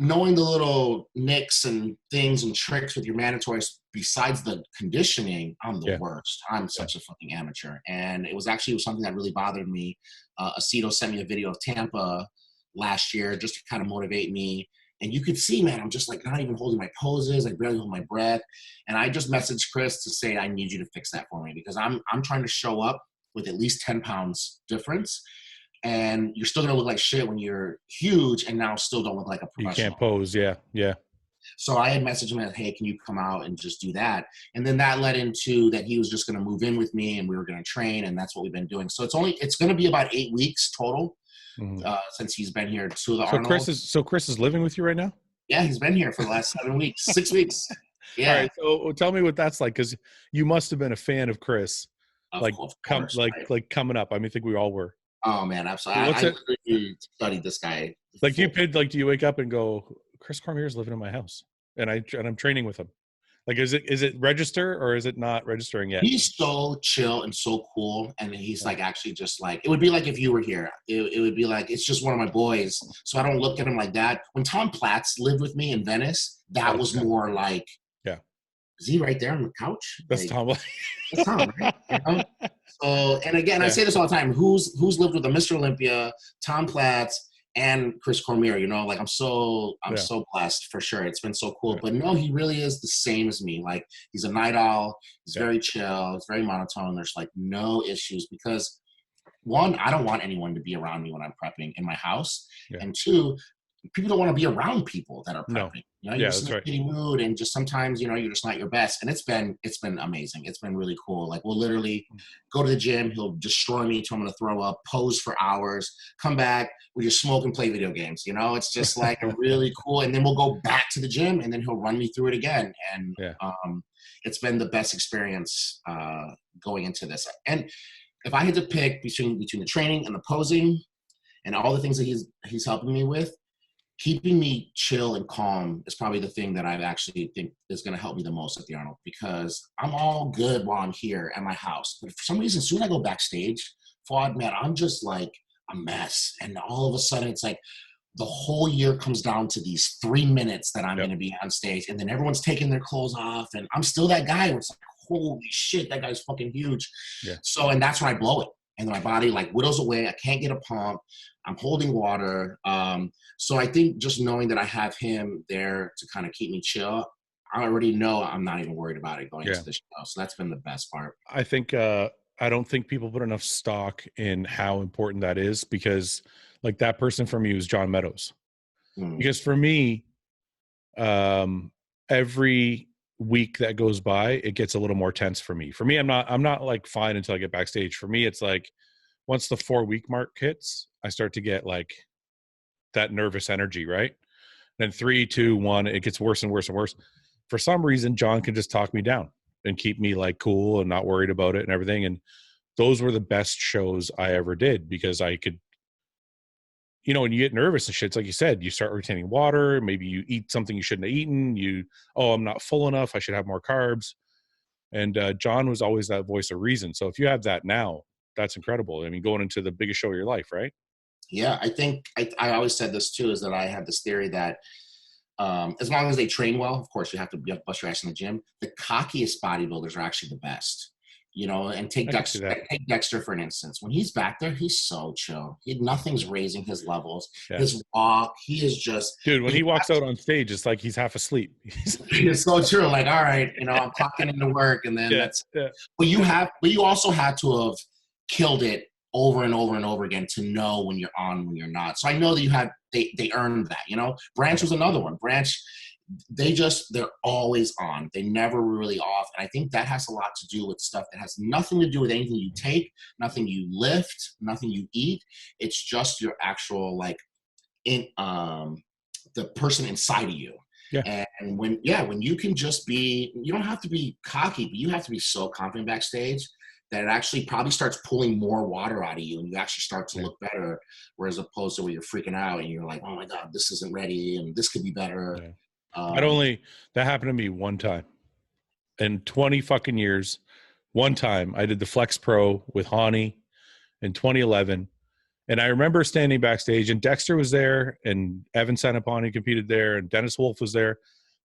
knowing the little nicks and things and tricks with your mandatories, besides the conditioning, I'm the worst. I'm such a fucking amateur. And it was something that really bothered me. Aceto sent me a video of Tampa last year just to kind of motivate me. And you could see, man, I'm just like not even holding my poses. I barely hold my breath. And I just messaged Chris to say, I need you to fix that for me because I'm trying to show up with at least 10 pounds difference. And you're still going to look like shit when you're huge and now still don't look like a professional. You can't pose, yeah. So I had messaged him and, hey, can you come out and just do that? And then that led into that he was just going to move in with me and we were going to train, and that's what we've been doing. So it's going to be about 8 weeks total since he's been here to the Arnold. Chris is living with you right now? Yeah, he's been here for the last 7 weeks, 6 weeks. Yeah. All right, so tell me what that's like, because you must have been a fan of Chris. Of course, like coming up. I mean, I think we all were. Oh man, absolutely. I literally studied this guy. Like do you wake up and go, Chris Cormier is living in my house and I'm training with him? Like, is it register or is it not registering yet? He's so chill and so cool. And he's like, actually just like, it would be like if you were here, it would be like, it's just one of my boys. So I don't look at him like that. When Tom Platz lived with me in Venice, that was more like, is he right there on the couch? That's like, Tom. That's Tom, right? You know? So, and again, I say this all the time. Who's lived with a Mr. Olympia, Tom Platz, and Chris Cormier? You know, like I'm so blessed for sure. It's been so cool. But no, he really is the same as me. Like he's a night owl. He's very chill. It's very monotone. There's like no issues because one, I don't want anyone to be around me when I'm prepping in my house, and two, people don't want to be around people that are prepping. No. You know, you're just in a shitty mood, and just sometimes, you know, you're just not your best. And it's been amazing. It's been really cool. Like we'll literally go to the gym. He'll destroy me until I'm going to throw up, pose for hours, come back, we just smoke and play video games. You know, it's just like a really cool. And then we'll go back to the gym, and then he'll run me through it again. And it's been the best experience going into this. And if I had to pick between the training and the posing and all the things that he's helping me with, keeping me chill and calm is probably the thing that I actually think is going to help me the most at the Arnold, because I'm all good while I'm here at my house. But for some reason, as soon as I go backstage, Fouad, man, I'm just like a mess. And all of a sudden, it's like the whole year comes down to these 3 minutes that I'm going to be on stage. And then everyone's taking their clothes off. And I'm still that guy where it's like, holy shit, that guy's fucking huge. Yeah. So, and that's when I blow it. And my body like whittles away. I can't get a pump. I'm holding water. So I think just knowing that I have him there to kind of keep me chill, I already know I'm not even worried about it going into the show. So that's been the best part. I think I don't think people put enough stock in how important that is, because like that person for me was John Meadows. Because for me, every week that goes by, it gets a little more tense for me. For me, I'm not like fine until I get backstage. For me, it's like once the 4-week mark hits, I start to get like that nervous energy, right? Then 3, 2, 1, it gets worse and worse and worse. For some reason, John can just talk me down and keep me like cool and not worried about it and everything. And those were the best shows I ever did, because I could, you know, when you get nervous and shit, it's like you said, you start retaining water. Maybe you eat something you shouldn't have eaten. I'm not full enough. I should have more carbs. And John was always that voice of reason. So if you have that now, that's incredible. I mean, going into the biggest show of your life, right? Yeah, I think I always said this too, is that I have this theory that as long as they train well, of course, you have to bust your ass in the gym. The cockiest bodybuilders are actually the best. you know, and take Dexter for an instance. When he's back there, he's so chill. Nothing's raising his levels. Yeah. His walk, he is just... Dude, when he walks out on stage, it's like he's half asleep. It's so true. Like, all right, you know, I'm clocking into work, and then that's... Yeah. But you also had to have killed it over and over and over again to know when you're on, when you're not. So I know that they earned that, you know? Branch was another one. Branch... they're always on. They never really off. And I think that has a lot to do with stuff that has nothing to do with anything you take, nothing you lift, nothing you eat. It's just your actual, like, the person inside of you. Yeah. And when you can just be, you don't have to be cocky, but you have to be so confident backstage that it actually probably starts pulling more water out of you, and you actually start to look better, whereas opposed to where you're freaking out and you're like, oh my God, this isn't ready and this could be better. Yeah. That happened to me one time in 20 fucking years. One time I did the Flex Pro with Hani in 2011. And I remember standing backstage, and Dexter was there, and Evan Sanapani competed there, and Dennis Wolf was there,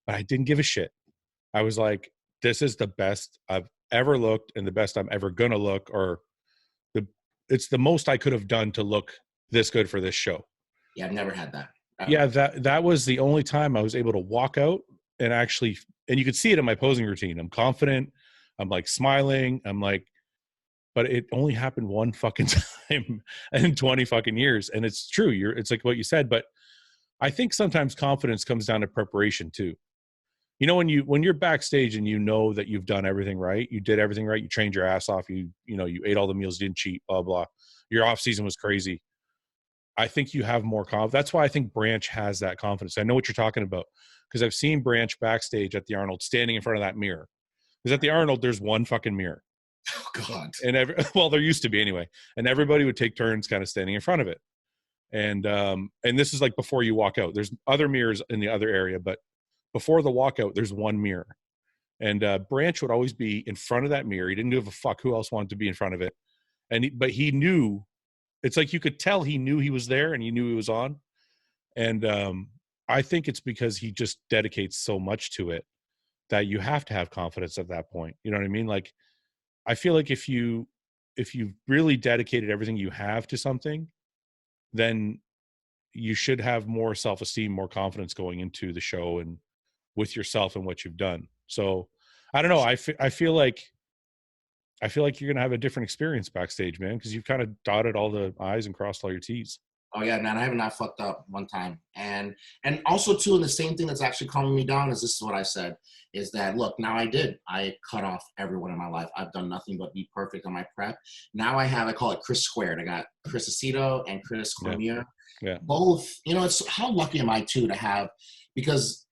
but I didn't give a shit. I was like, this is the best I've ever looked and the best I'm ever going to look, or it's the most I could have done to look this good for this show. Yeah. I've never had that. Yeah, that was the only time I was able to walk out and actually, and you could see it in my posing routine. I'm confident. I'm like smiling. I'm like, but it only happened one fucking time in 20 fucking years. And it's true. It's like what you said, but I think sometimes confidence comes down to preparation too. You know, when you're backstage and you know that you've done everything right, you did everything right, you trained your ass off, you ate all the meals, didn't cheat, blah, blah. Your off season was crazy. I think you have more confidence. That's why I think Branch has that confidence. I know what you're talking about, because I've seen Branch backstage at the Arnold standing in front of that mirror. Because at the Arnold, there's one fucking mirror. Oh, God. And there used to be anyway. And everybody would take turns kind of standing in front of it. And this is like before you walk out. There's other mirrors in the other area, but before the walkout, there's one mirror. And Branch would always be in front of that mirror. He didn't give a fuck who else wanted to be in front of it. But he knew. It's like you could tell he knew he was there and he knew he was on. And I think it's because he just dedicates so much to it that you have to have confidence at that point. You know what I mean? Like, I feel like if you really dedicated everything you have to something, then you should have more self-esteem, more confidence going into the show and with yourself and what you've done. So I don't know. I feel like you're going to have a different experience backstage, man, because you've kind of dotted all the I's and crossed all your T's. Oh, yeah, man, I have not fucked up one time. And also, too, and the same thing that's actually calming me down is this is what I said, is that, look, now I cut off everyone in my life. I've done nothing but be perfect on my prep. Now I call it Chris Squared. I got Chris Aceto and Chris Cormier. Yeah. Both, it's how lucky am I, too, to have, because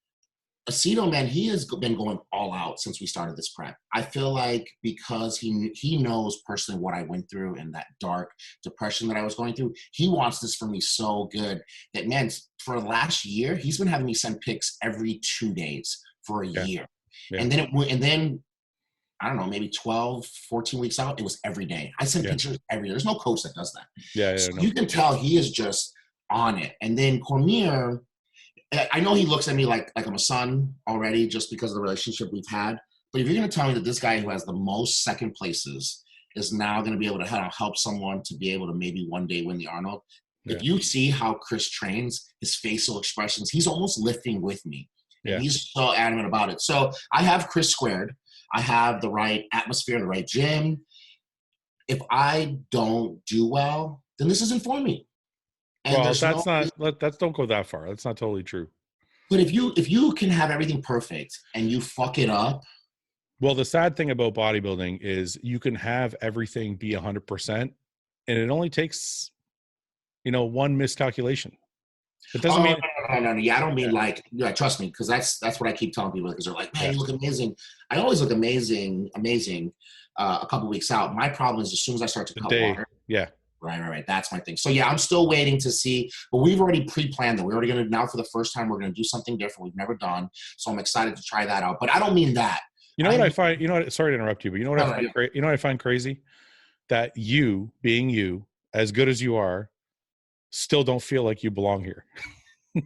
Aceto, man, he has been going all out since we started this prep. I feel like because he knows personally what I went through and that dark depression that I was going through, he wants this for me so good that, man, for last year, he's been having me send pics every 2 days for a year. Yeah. And then I don't know, maybe 12, 14 weeks out, it was every day. I send pictures every day. There's no coach that does that. Yeah, so you can tell he is just on it. And then Cormier, I know he looks at me like I'm a son already just because of the relationship we've had. But if you're going to tell me that this guy who has the most second places is now going to be able to help someone to be able to maybe one day win the Arnold, if you see how Chris trains, his facial expressions, he's almost lifting with me. And he's so adamant about it. So I have Chris squared. I have the right atmosphere, the right gym. If I don't do well, then this isn't for me. And don't go that far. That's not totally true. But if you can have everything perfect and you fuck it up. Well, the sad thing about bodybuilding is you can have everything be 100% and it only takes, one miscalculation. It doesn't mean no. Yeah, I don't mean trust me, because that's what I keep telling people, because they're like, man, you look amazing. I always look amazing a couple weeks out. My problem is as soon as I start to cut water. Yeah. Right. That's my thing. So yeah, I'm still waiting to see, but we've already pre-planned that. We're already going to, now for the first time, we're going to do something different we've never done. So I'm excited to try that out, but I don't mean that. I find, sorry to interrupt you, but what I find crazy? That you, being you, as good as you are, still don't feel like you belong here.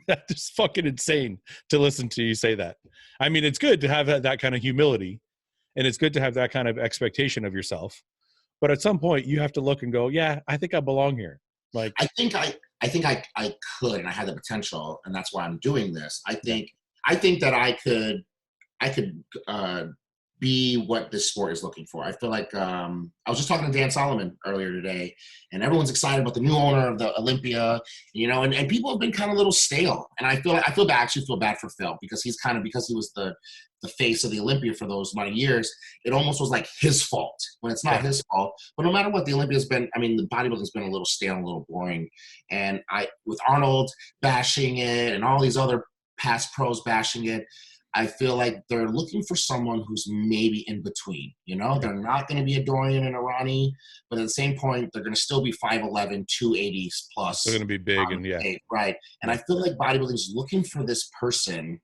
That's just fucking insane to listen to you say that. I mean, it's good to have that kind of humility And it's good to have that kind of expectation of yourself. But at some point you have to look and go, yeah, I think I belong here. Like, I think I could, and I had the potential, and that's why I'm doing this. I think that I could be what this sport is looking for. I feel like I was just talking to Dan Solomon earlier today, and everyone's excited about the new owner of the Olympia, and people have been kind of a little stale. And I actually feel bad for Phil, because he was the face of the Olympia for those amount of years. It almost was like his fault when it's not his fault. But no matter what, the Olympia's been, the bodybuilding's been a little stale, a little boring. And with Arnold bashing it and all these other past pros bashing it, I feel like they're looking for someone who's maybe in between. They're not going to be a Dorian and a Ronnie, but at the same point, they're going to still be 5'11", 280 plus. They're going to be big and right. And I feel like bodybuilding is looking for this person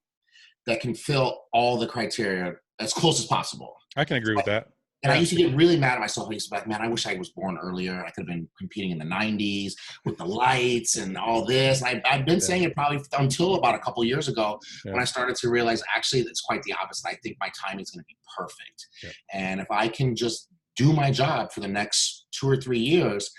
that can fill all the criteria as close as possible. I can agree with that. And I used to get really mad at myself. I used to be like, man, I wish I was born earlier. I could have been competing in the 90s with the lights and all this. I've been saying it probably until about a couple of years ago when I started to realize, actually, it's quite the opposite. I think my timing is going to be perfect. Yeah. And if I can just do my job for the next 2 or 3 years,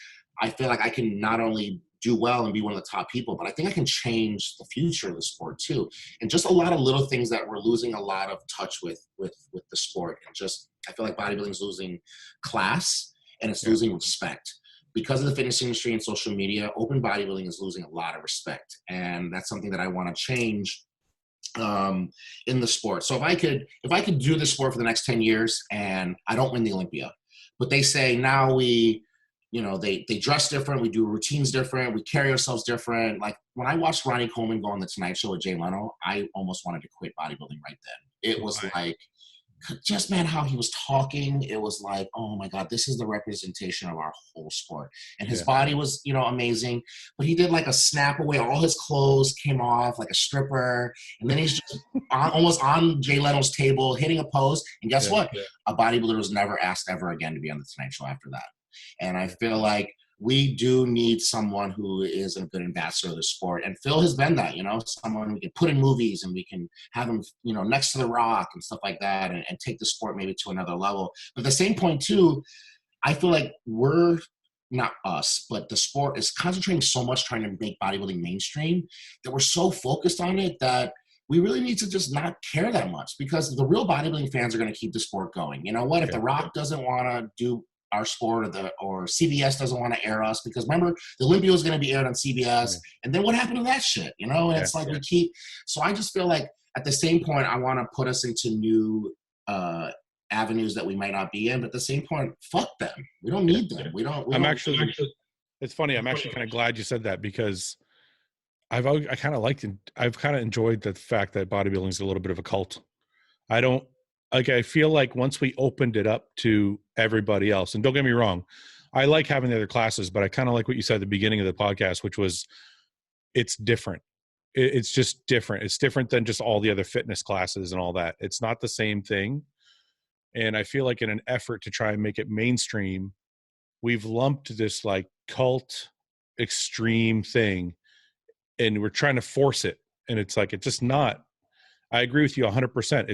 I feel like I can not only do well and be one of the top people, but I think I can change the future of the sport too. And just a lot of little things that we're losing a lot of touch with the sport. And just, I feel like bodybuilding is losing class, and it's losing respect. Because of the fitness industry and social media, open bodybuilding is losing a lot of respect. And that's something that I want to change in the sport. So if I could do this sport for the next 10 years and I don't win the Olympia, but they say now they dress different, we do routines different, we carry ourselves different. Like when I watched Ronnie Coleman go on The Tonight Show with Jay Leno, I almost wanted to quit bodybuilding right then. It was like, just, man, how he was talking, it was like, oh my God, this is the representation of our whole sport. And his body was, amazing, but he did like a snap away. All his clothes came off like a stripper. And then he's just almost on Jay Leno's table, hitting a pose. And guess what? A bodybuilder was never asked ever again to be on The Tonight Show after that. And I feel like we do need someone who is a good ambassador of the sport. And Phil has been that, someone we can put in movies and we can have him, next to The Rock and stuff like that, and take the sport maybe to another level. But at the same point too, I feel like we're, not us, but the sport is concentrating so much trying to make bodybuilding mainstream that we're so focused on it that we really need to just not care that much, because the real bodybuilding fans are going to keep the sport going. You know what? If The Rock doesn't want to do our sport, or CBS doesn't want to air us, because remember, the Olympia was going to be aired on CBS, and then what happened to that shit? And it's like we keep. So I just feel like at the same point, I want to put us into new avenues that we might not be in, but at the same point, fuck them. We don't need them. It's funny. I'm actually kind of glad you said that, because I've kind of enjoyed the fact that bodybuilding is a little bit of a cult. I feel like once we opened it up to everybody else, and don't get me wrong, I like having the other classes, but I kind of like what you said at the beginning of the podcast, which was it's different. It's just different. It's different than just all the other fitness classes and all that. It's not the same thing. And I feel like in an effort to try and make it mainstream, we've lumped this like cult extreme thing, and we're trying to force it. And it's like, it's just not. I agree with you 100%.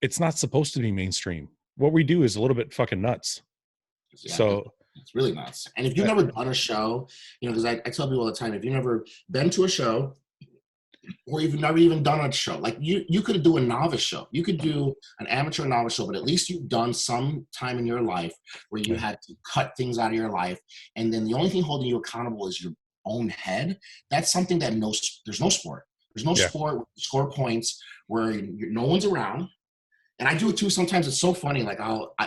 It's not supposed to be mainstream. What we do is a little bit fucking nuts. Yeah, so it's really nuts. And if you've never done a show, because I tell people all the time, if you've never been to a show, or you've never even done a show, like you could do a novice show. You could do an amateur novice show, but at least you've done some time in your life where you had to cut things out of your life. And then the only thing holding you accountable is your own head. That's something that there's no sport. There's no sport where you score points where no one's around. And I do it too. Sometimes it's so funny. Like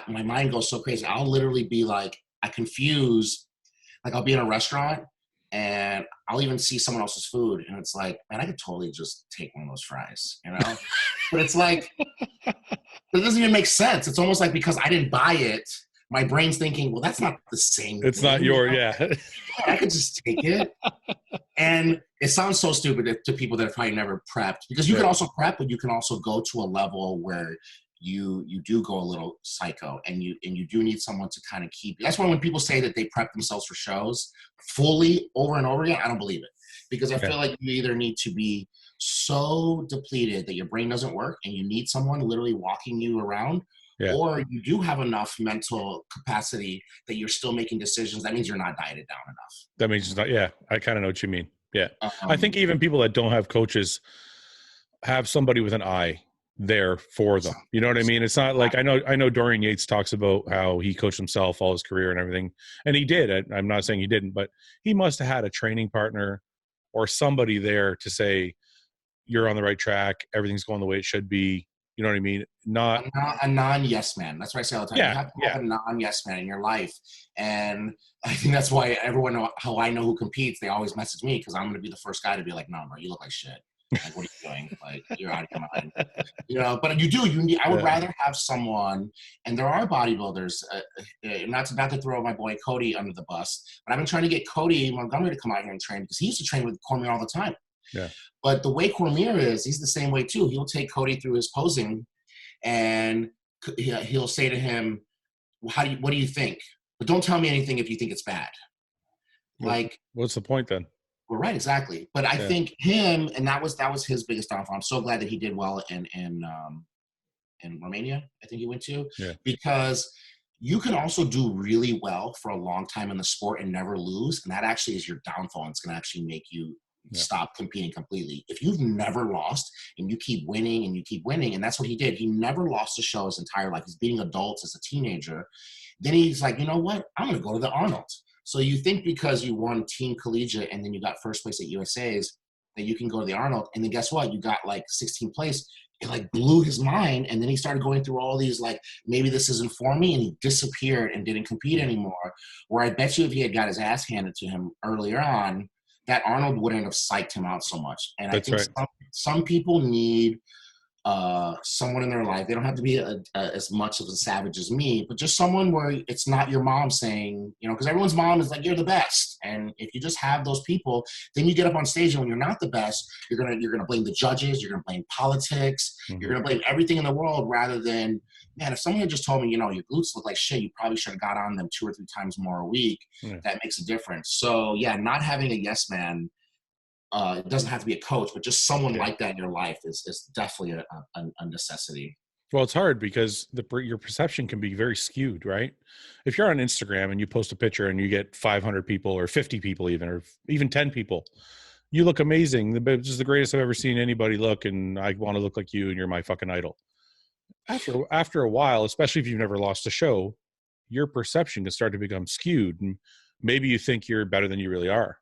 my mind goes so crazy. I'll literally be like, I'll be in a restaurant and I'll even see someone else's food. And it's like, man, I could totally just take one of those fries, But it's like, it doesn't even make sense. It's almost like because I didn't buy it, my brain's thinking, well, that's not the same It's thing. not your, I could just take it. And it sounds so stupid to people that have probably never prepped, because you can also prep, but you can also go to a level where you do go a little psycho, and you do need someone to kind of keep. That's why when people say that they prep themselves for shows fully over and over again, I don't believe it. because I feel like you either need to be so depleted that your brain doesn't work and you need someone literally walking you around, or you do have enough mental capacity that you're still making decisions. That means you're not dieted down enough. That means it's not, I kind of know what you mean. Yeah. I think even people that don't have coaches have somebody with an eye there for them. You know what I mean? It's not like, I know Dorian Yates talks about how he coached himself all his career and everything. And he did. I'm not saying he didn't, but he must have had a training partner or somebody there to say, you're on the right track. Everything's going the way it should be. You know what I mean? Not a non-yes man. That's what I say all the time. You have to have a non-yes man in your life. And I think that's why everyone how I know who competes, they always message me, because I'm going to be the first guy to be like, no, bro, you look like shit. Like, what are you doing? Like, you're out of your mind. You know, but I would rather have someone, and there are bodybuilders, not to throw my boy Cody under the bus, but I've been trying to get Cody Montgomery to come out here and train, because he used to train with Cormier all the time. Yeah. But the way Cormier is, he's the same way too. He'll take Cody through his posing, and he'll say to him, well, what do you think? But don't tell me anything if you think it's bad. Like, what's the point then? Well, right, exactly. But I think him, and that was his biggest downfall. I'm so glad that he did well in Romania, I think he went to, because you can also do really well for a long time in the sport and never lose, and that actually is your downfall. And it's going to actually make you stop competing completely. If you've never lost and you keep winning and you keep winning, and that's what he did. He never lost a show his entire life. He's beating adults as a teenager. Then he's like, you know what? I'm going to go to the Arnold. So you think because you won Team Collegiate and then you got first place at USA's that you can go to the Arnold, and then guess what? You got like 16th place. It like blew his mind, and then he started going through all these like, maybe this isn't for me, and he disappeared and didn't compete anymore. Where I bet you if he had got his ass handed to him earlier on, that Arnold wouldn't have psyched him out so much. And I think some people need someone in their life. They don't have to be as much of a savage as me, but just someone where it's not your mom saying, you know, because everyone's mom is like, you're the best. And if you just have those people, then you get up on stage, and when you're not the best, you're gonna blame the judges, you're gonna blame politics, you're gonna blame everything in the world, rather than, man, if someone had just told me, you know, your glutes look like shit, you probably should have got on them 2 or 3 times more a week. That makes a difference. So yeah, not having a yes man, it doesn't have to be a coach, but just someone like that in your life is definitely a necessity. Well, it's hard because your perception can be very skewed, right? If you're on Instagram and you post a picture and you get 500 people or 50 people or even 10 people, you look amazing. This is the greatest I've ever seen anybody look, and I want to look like you, and you're my fucking idol. After a while, especially if you've never lost a show, your perception can start to become skewed, and maybe you think you're better than you really are.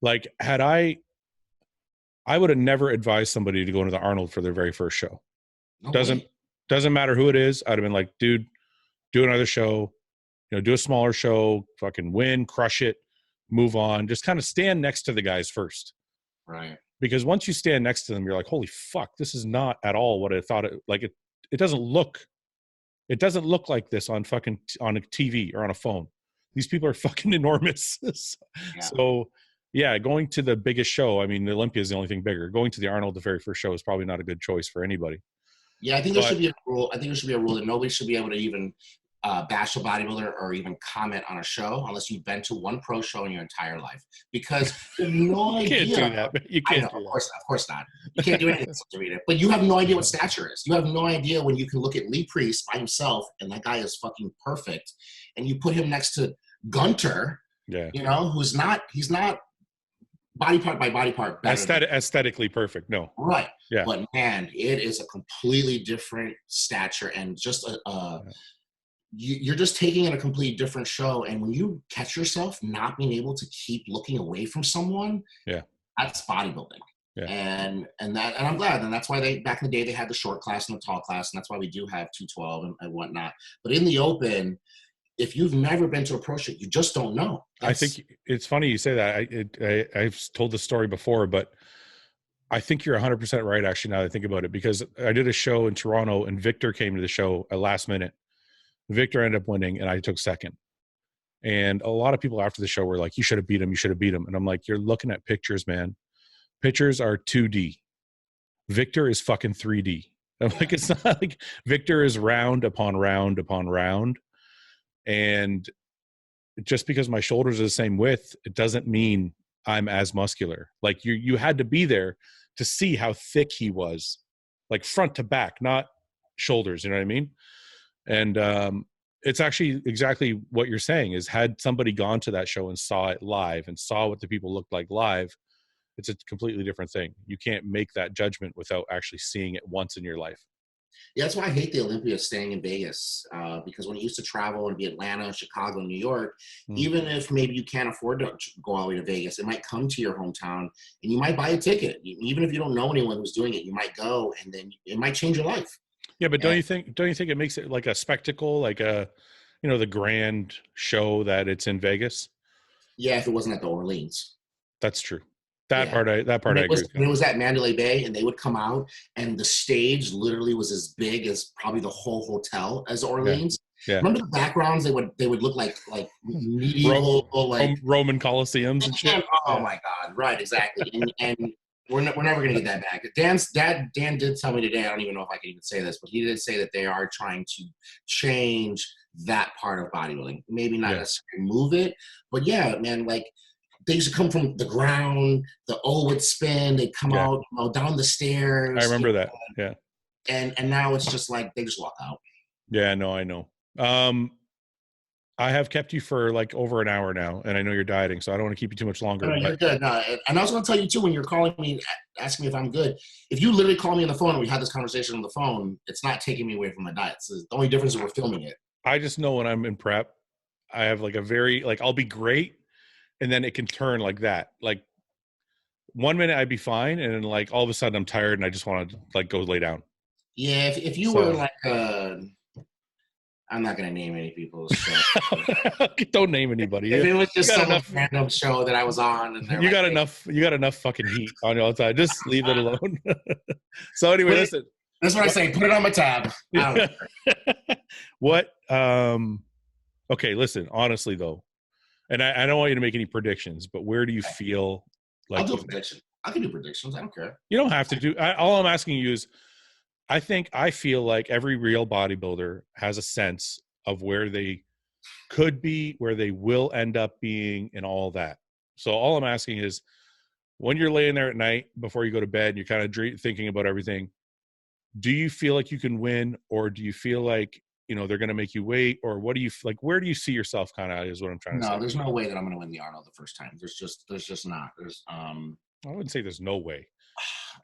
Like, I would have never advised somebody to go into the Arnold for their very first show. No doesn't matter who it is. I'd have been like, dude, do another show, you know, do a smaller show, fucking win, crush it, move on. Just kind of stand next to the guys first. Right. Because once you stand next to them, you're like, holy fuck, this is not at all what I thought it doesn't look like this on a TV or on a phone. These people are fucking enormous. So yeah, going to the biggest show, I mean, the Olympia is the only thing bigger. Going to the Arnold the very first show is probably not a good choice for anybody. Yeah, I think there should be a rule. I think there should be a rule that nobody should be able to even bash a bodybuilder or even comment on a show unless you've been to one pro show in your entire life. Because you have no idea. You can't do that. You can't. Of course not. You can't do anything to read it. But you have no idea what stature is. You have no idea when you can look at Lee Priest by himself and that guy is fucking perfect, and you put him next to Gunter. Yeah. You know, he's not body part by body part better. Aesthetically perfect. No. Right. Yeah. But man, it is a completely different stature, and just you're just taking in a completely different show. And when you catch yourself not being able to keep looking away from someone, that's bodybuilding. Yeah. And I'm glad. And that's why back in the day, they had the short class and the tall class. And that's why we do have 212 and whatnot. But in the open, if you've never been to a pro show, you just don't know. I think it's funny you say that. I've told the story before, but I think you're 100% right, actually, now that I think about it, because I did a show in Toronto and Victor came to the show at last minute. Victor ended up winning and I took second. And a lot of people after the show were like, you should have beat him. You should have beat him. And I'm like, you're looking at pictures, man. Pictures are 2D. Victor is fucking 3D. I'm like, it's not like Victor is round upon round upon round. And just because my shoulders are the same width, it doesn't mean I'm as muscular. Like you had to be there to see how thick he was, like front to back, not shoulders. You know what I mean? And it's actually exactly what you're saying is had somebody gone to that show and saw it live and saw what the people looked like live, it's a completely different thing. You can't make that judgment without actually seeing it once in your life. Yeah, that's why I hate the Olympia staying in Vegas, because when it used to travel and be Atlanta, Chicago, New York, even if maybe you can't afford to go all the way to Vegas, it might come to your hometown and you might buy a ticket. Even if you don't know anyone who's doing it, you might go and then it might change your life. Yeah, but don't you think it makes it like a spectacle, like a, the grand show that it's in Vegas? Yeah, if it wasn't at the Orleans. That's true. That part I agree with. It was at Mandalay Bay, and they would come out, and the stage literally was as big as probably the whole hotel as Orleans. Yeah. Remember the backgrounds? They would look like medieval, like Roman Colosseums and shit. Oh my God! Right, exactly. and we're never gonna get that back. Dan did tell me today. I don't even know if I can even say this, but he did say that they are trying to change that part of bodybuilding. Maybe not necessarily move it, but yeah, man, like. They used to come from the ground, the O would spin, they'd come out, down the stairs. I remember that, yeah. And now it's just like, they just walk out. Yeah, no, I know. I have kept you for like over an hour now, and I know you're dieting, so I don't want to keep you too much longer. No, you're good. No, and I was going to tell you too, when you're calling me, asking me if I'm good, if you literally call me on the phone and we had this conversation on the phone, it's not taking me away from my diet. So the only difference is we're filming it. I just know when I'm in prep, I have like a very, like, I'll be great. And then it can turn like that. Like 1 minute I'd be fine, and then like all of a sudden I'm tired and I just want to like go lay down. Yeah, if you were like I'm not gonna name any people. So. Don't name anybody. If it was just some random show that I was on, and you got enough fucking heat on you all the time. Just leave it alone. So anyway, listen. That's what I say. Put it on my tab. What? Okay, listen. Honestly, though. And I don't want you to make any predictions, but where do you feel like... I'll do a prediction. I can do predictions. I don't care. You don't have to do... all I'm asking you is, I feel like every real bodybuilder has a sense of where they could be, where they will end up being, and all that. So all I'm asking is, when you're laying there at night before you go to bed and you're kind of thinking about everything, do you feel like you can win, or do you feel like they're going to make you wait, or what do you like? Where do you see yourself? Kind of is what I'm trying to say. No, there's no way that I'm going to win the Arnold the first time. There's just not. I wouldn't say there's no way.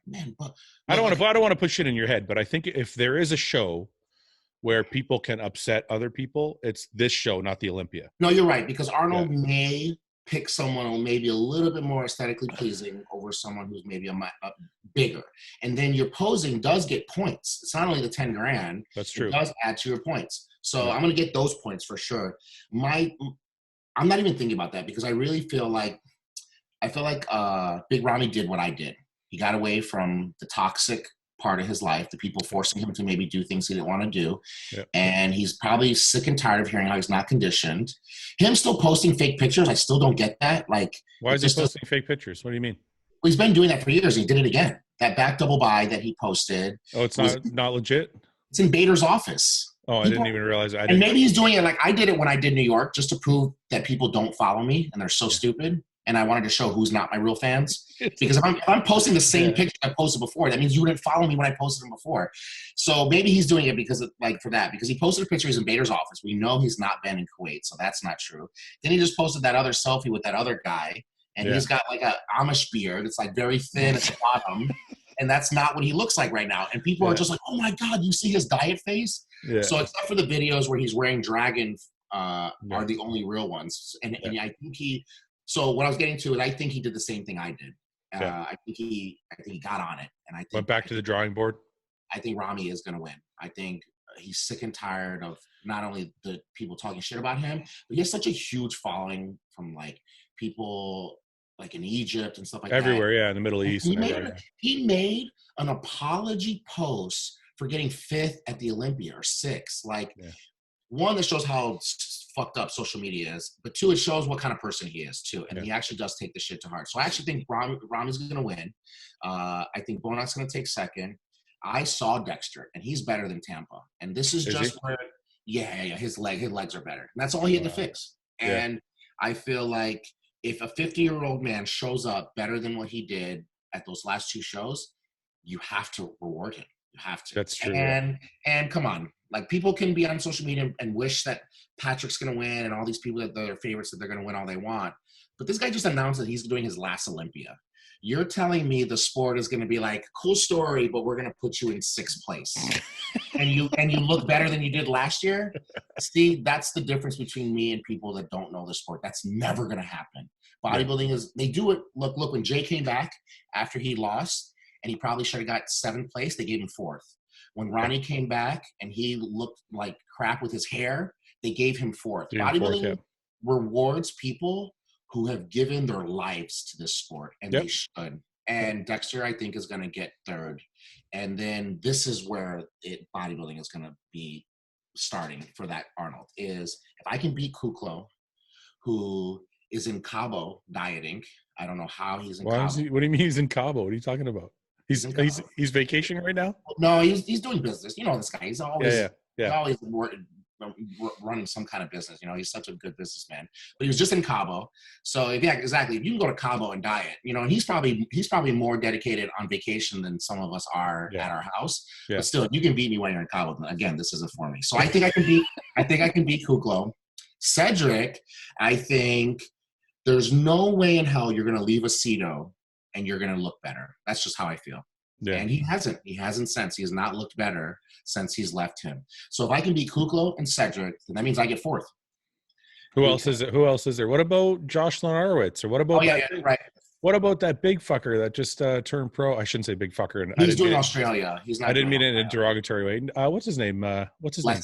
Man, but I don't want to put shit in your head, but I think if there is a show where people can upset other people, it's this show, not the Olympia. No, you're right, because Arnold may pick someone who may be a little bit more aesthetically pleasing over someone who's maybe a bigger. And then your posing does get points. It's not only the 10 grand. That's true. It does add to your points. So I'm going to get those points for sure. I'm not even thinking about that, because I really feel like Big Ramy did what I did. He got away from the toxic part of his life, the people forcing him to maybe do things he didn't want to do. Yep. And he's probably sick and tired of hearing how he's not conditioned. Him still posting fake pictures, I still don't get that. Like, why is he posting fake pictures? What do you mean? Well, he's been doing that for years. He did it again. That back double bi that he posted. Oh, it's not legit? It's in Bader's office. Oh, I didn't even realize that. And maybe he's doing it like I did it when I did New York, just to prove that people don't follow me and they're so stupid. And I wanted to show who's not my real fans. Because if I'm posting the same picture I posted before, that means you didn't follow me when I posted them before. So maybe he's doing it because he posted a picture. He's in Bader's office. We know he's not been in Kuwait, so that's not true. Then he just posted that other selfie with that other guy, and he's got like a Amish beard. It's like very thin at the bottom, and that's not what he looks like right now. And people are just like, "Oh my God, you see his diet face?" Yeah. So except for the videos where he's wearing Dragon, are the only real ones. And I think So what I was getting to is I think he did the same thing I did. I think he got on it, and I think went back to the drawing board. I think Ramy is going to win. I think he's sick and tired of not only the people talking shit about him, but he has such a huge following from like people like in Egypt and stuff like everywhere, that. Yeah, in the Middle East. He made an apology post for getting 5th at the Olympia or 6th. Like, one, that shows how fucked up social media is, but 2, it shows what kind of person he is too, and he actually does take the shit to heart. So I actually think Ramy's going to win. I think Bonak's going to take 2nd. I saw Dexter, and he's better than Tampa. And this is just where, his legs are better. And that's all he had to fix. And I feel like if a 50-year-old man shows up better than what he did at those last 2 shows, you have to reward him. You have to. That's true. And come on, like people can be on social media and wish that Patrick's going to win and all these people that they're favorites that they're going to win all they want. But this guy just announced that he's doing his last Olympia. You're telling me the sport is going to be like, cool story, but we're going to put you in 6th place. and you look better than you did last year? See, that's the difference between me and people that don't know the sport. That's never going to happen. Bodybuilding is, they do it. Look, when Jay came back after he lost, and he probably should have got 7th place, they gave him 4th. When Ronnie came back and he looked like crap with his hair, they gave him 4th. Bodybuilding rewards people who have given their lives to this sport, and they should. And Dexter, I think, is going to get 3rd. And then this is where bodybuilding is going to be starting for that Arnold, is if I can beat Kuklo, who is in Cabo dieting. I don't know how he's in Cabo. What do you mean he's in Cabo? What are you talking about? He's vacationing right now? No, he's doing business. You know this guy. He's always he's always running some kind of business. You know, he's such a good businessman. But he was just in Cabo. So exactly. If you can go to Cabo and diet, you know, and he's probably more dedicated on vacation than some of us are at our house. Yeah. But still, you can beat me when you're in Cabo. Again, this isn't for me. So I think I can beat Kuklo. Cedric, I think there's no way in hell you're going to leave Aceto and you're going to look better. That's just how I feel. Yeah. And he hasn't since. He has not looked better since he's left him. So if I can beat Kuklo and Cedric, then that means I get 4th. Who else is there? What about Josh Lenarowitz? Or what about right. What about that big fucker that just turned pro? I shouldn't say big fucker. He's doing Australia. He's not. I didn't mean it in a derogatory way. What's his name? What's his name?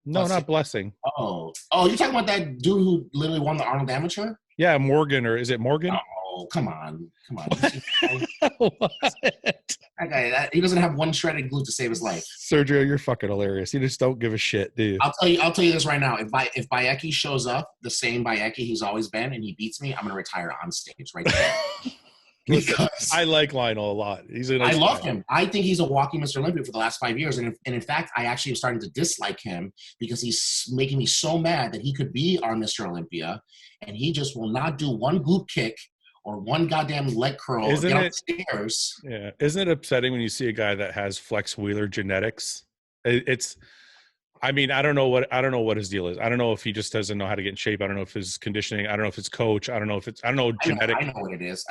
No, Blessing. Not Blessing. Oh, you're talking about that dude who literally won the Arnold Amateur? Yeah, Morgan, or is it Morgan? Oh, come on. What? That guy, he doesn't have one shredded glute to save his life. Sergio, you're fucking hilarious. You just don't give a shit, do you? I'll tell you this right now. If Bayeki shows up the same Bayeki he's always been and he beats me, I'm gonna retire on stage right there. Because I like Lionel a lot. I love him. I think he's a walking Mr. Olympia for the last 5 years. And in fact, I actually am starting to dislike him because he's making me so mad that he could be our Mr. Olympia and he just will not do one glute kick or one goddamn leg curl or get upstairs. Yeah. Isn't it upsetting when you see a guy that has Flex Wheeler genetics? I mean, I don't know what his deal is. I don't know if he just doesn't know how to get in shape. I don't know if his conditioning. I don't know if it's coach. I don't know genetic. I know what it is.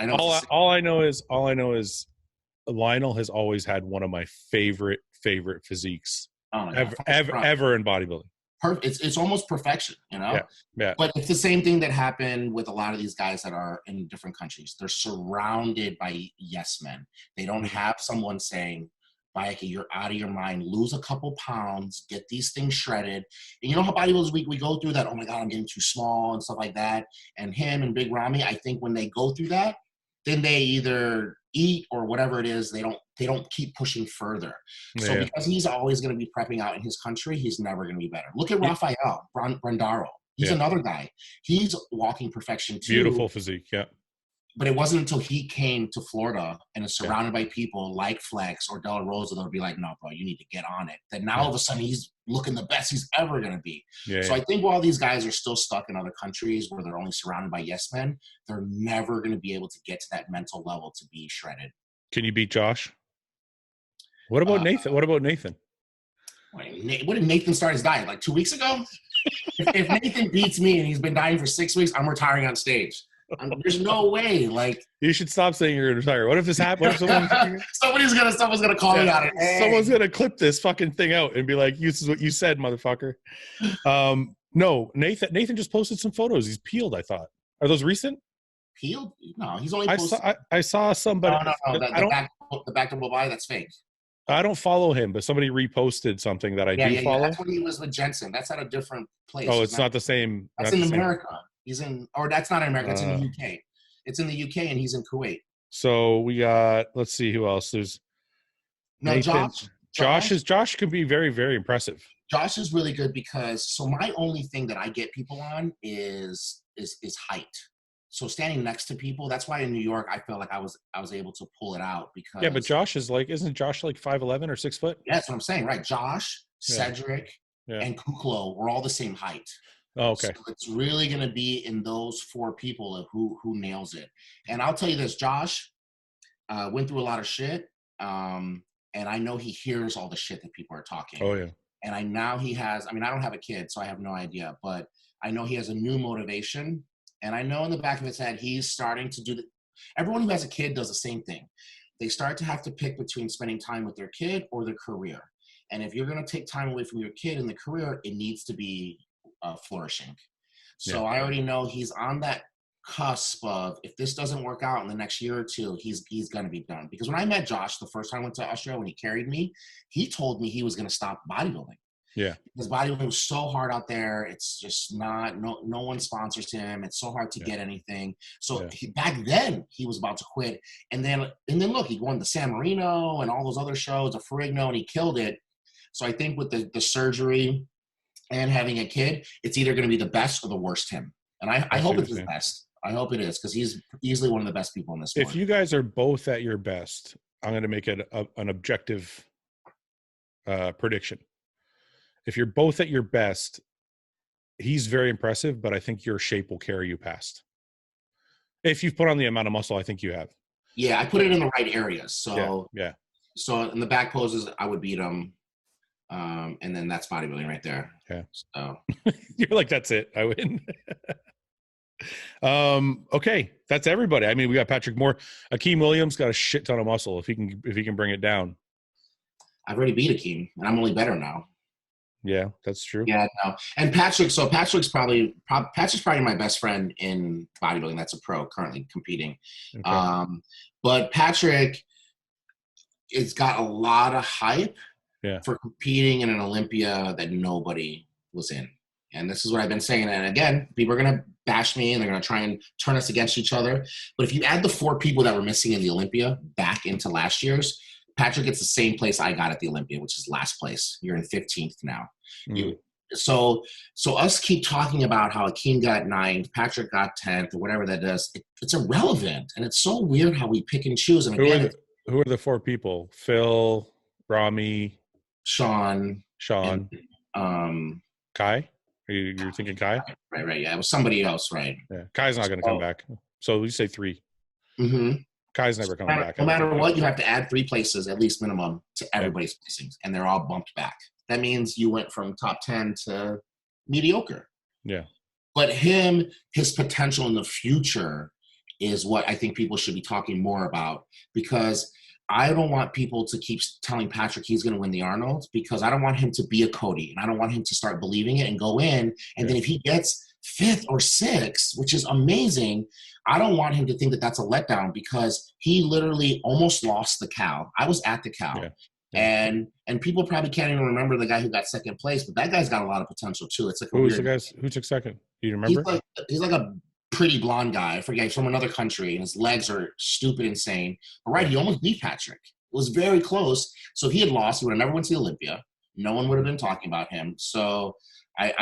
All I know is Lionel has always had one of my favorite physiques ever in bodybuilding. It's almost perfection, you know? Yeah. But it's the same thing that happened with a lot of these guys that are in different countries. They're surrounded by yes men. They don't have someone saying, Bayeki, you're out of your mind. Lose a couple pounds. Get these things shredded. And you know how bodybuilders we go through that, oh my God, I'm getting too small and stuff like that. And him and Big Ramy, I think when they go through that, then they either eat or whatever it is, they don't keep pushing further. Yeah. So because he's always going to be prepping out in his country, he's never going to be better. Look at Rafael Brandaro. He's another guy. He's walking perfection too. Beautiful physique, yeah. But it wasn't until he came to Florida and is surrounded by people like Flex or De La Rosa that would be like, no, bro, you need to get on it. Then now all of a sudden he's looking the best he's ever going to be. So I think while these guys are still stuck in other countries where they're only surrounded by yes men, they're never going to be able to get to that mental level to be shredded. Can you beat Josh? What about Nathan? What about Nathan? What did Nathan start his diet? Like 2 weeks ago? if Nathan beats me and he's been dieting for 6 weeks, I'm retiring on stage. There's no way. Like, you should stop saying you're gonna retire. What if this happens? Someone's gonna call me on it. Hey. Someone's gonna clip this fucking thing out and be like, "This is what you said, motherfucker." No, Nathan just posted some photos. He's peeled. I thought. Are those recent? Peeled? No, he's only. Posted... I saw somebody. No. The back to Mobile. That's fake. I don't follow him, but somebody reposted something that I do follow. That's when he was with Jensen. That's at a different place. Oh, it's not the same. That's in America. He's in, or that's not in America. It's in the UK. It's in the UK, and he's in Kuwait. So we got. Let's see who else. There's. No, Nathan. Josh can be very, very impressive. Josh is really good because. So my only thing that I get people on is height. So standing next to people, that's why in New York I felt like I was able to pull it out because. Yeah, but Josh is like, isn't Josh like 5'11" or 6 foot? Yeah, that's what I'm saying, right? Josh, Cedric, and Kuklo were all the same height. Oh, okay. So it's really going to be in those 4 people of who nails it. And I'll tell you this, Josh went through a lot of shit. And I know he hears all the shit that people are talking. Oh, yeah. And now he has, I mean, I don't have a kid, so I have no idea, but I know he has a new motivation. And I know in the back of his head, he's starting to do everyone who has a kid does the same thing. They start to have to pick between spending time with their kid or their career. And if you're going to take time away from your kid in the career, it needs to be flourishing. So I already know he's on that cusp of, if this doesn't work out in the next year or two, he's going to be done. Because when I met Josh the first time I went to Australia, when he carried me, he told me he was going to stop bodybuilding. Yeah. Because bodybuilding was so hard out there. It's just no one sponsors him. It's so hard to get anything. So back then he was about to quit. And then look, he won the San Marino and all those other shows, the Ferrigno, and he killed it. So I think with the surgery and having a kid, it's either going to be the best or the worst him. And I hope it's his best. I hope it is, because he's easily one of the best people in this sport. If you guys are both at your best, I'm going to make it an objective prediction. If you're both at your best, he's very impressive, but I think your shape will carry you past. If you've put on the amount of muscle, I think you have. Yeah, I put it in the right areas. So yeah. So in the back poses, I would beat him. And then that's bodybuilding right there. Yeah. So you're like, that's it. I win. Okay. That's everybody. I mean, we got Patrick Moore. Akeem Williams got a shit ton of muscle if he can bring it down. I've already beat Akeem, and I'm only better now. Yeah, that's true. Yeah, no. And Patrick's probably my best friend in bodybuilding. That's a pro currently competing. Okay. But Patrick has got a lot of hype for competing in an Olympia that nobody was in. And this is what I've been saying. And again, people are going to bash me and they're going to try and turn us against each other. But if you add the 4 people that were missing in the Olympia back into last year's, Patrick gets the same place I got at the Olympia, which is last place. You're in 15th now. Mm-hmm. So us keep talking about how Akeem got 9th, Patrick got 10th, or whatever that is. It's irrelevant. And it's so weird how we pick and choose. And again, who are the 4 people? Phil, Rami, Shawn, and, Kai? You're thinking Kai? Right. Yeah, it was somebody else, right? Yeah, Kai's not going to come back. So you say 3. Mm-hmm. Kai's never coming back. No matter what, you have to add 3 places, at least minimum, to everybody's placings, and they're all bumped back. That means you went from top 10 to mediocre. Yeah. But his potential in the future is what I think people should be talking more about, because I don't want people to keep telling Patrick he's going to win the Arnold, because I don't want him to be a Cody, and I don't want him to start believing it and go in. And then if he gets 5th or 6th, which is amazing, I don't want him to think that that's a letdown, because he literally almost lost the Cal. I was at the Cal. Yeah. And people probably can't even remember the guy who got 2nd place, but that guy's got a lot of potential too. It's like who was the guy who took 2nd? Do you remember? He's like a pretty blonde guy. I forget, he's from another country, and his legs are stupid insane. But he almost beat Patrick. It was very close. So he had lost. He would have never went to the Olympia. No one would have been talking about him. So I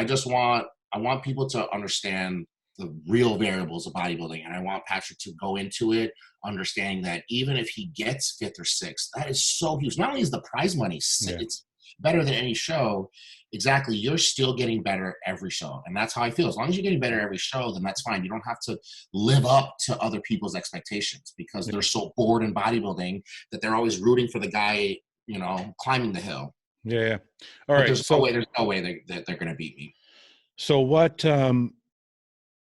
want people to understand the real variables of bodybuilding, and I want Patrick to go into it understanding that even if he gets 5th or 6th, that is so huge. Not only is the prize money, it's better than any show. Exactly, you're still getting better every show, and that's how I feel. As long as you're getting better every show, then that's fine. You don't have to live up to other people's expectations, because they're so bored in bodybuilding that they're always rooting for the guy, climbing the hill. Yeah. All right. There's no way they're going to beat me. So what?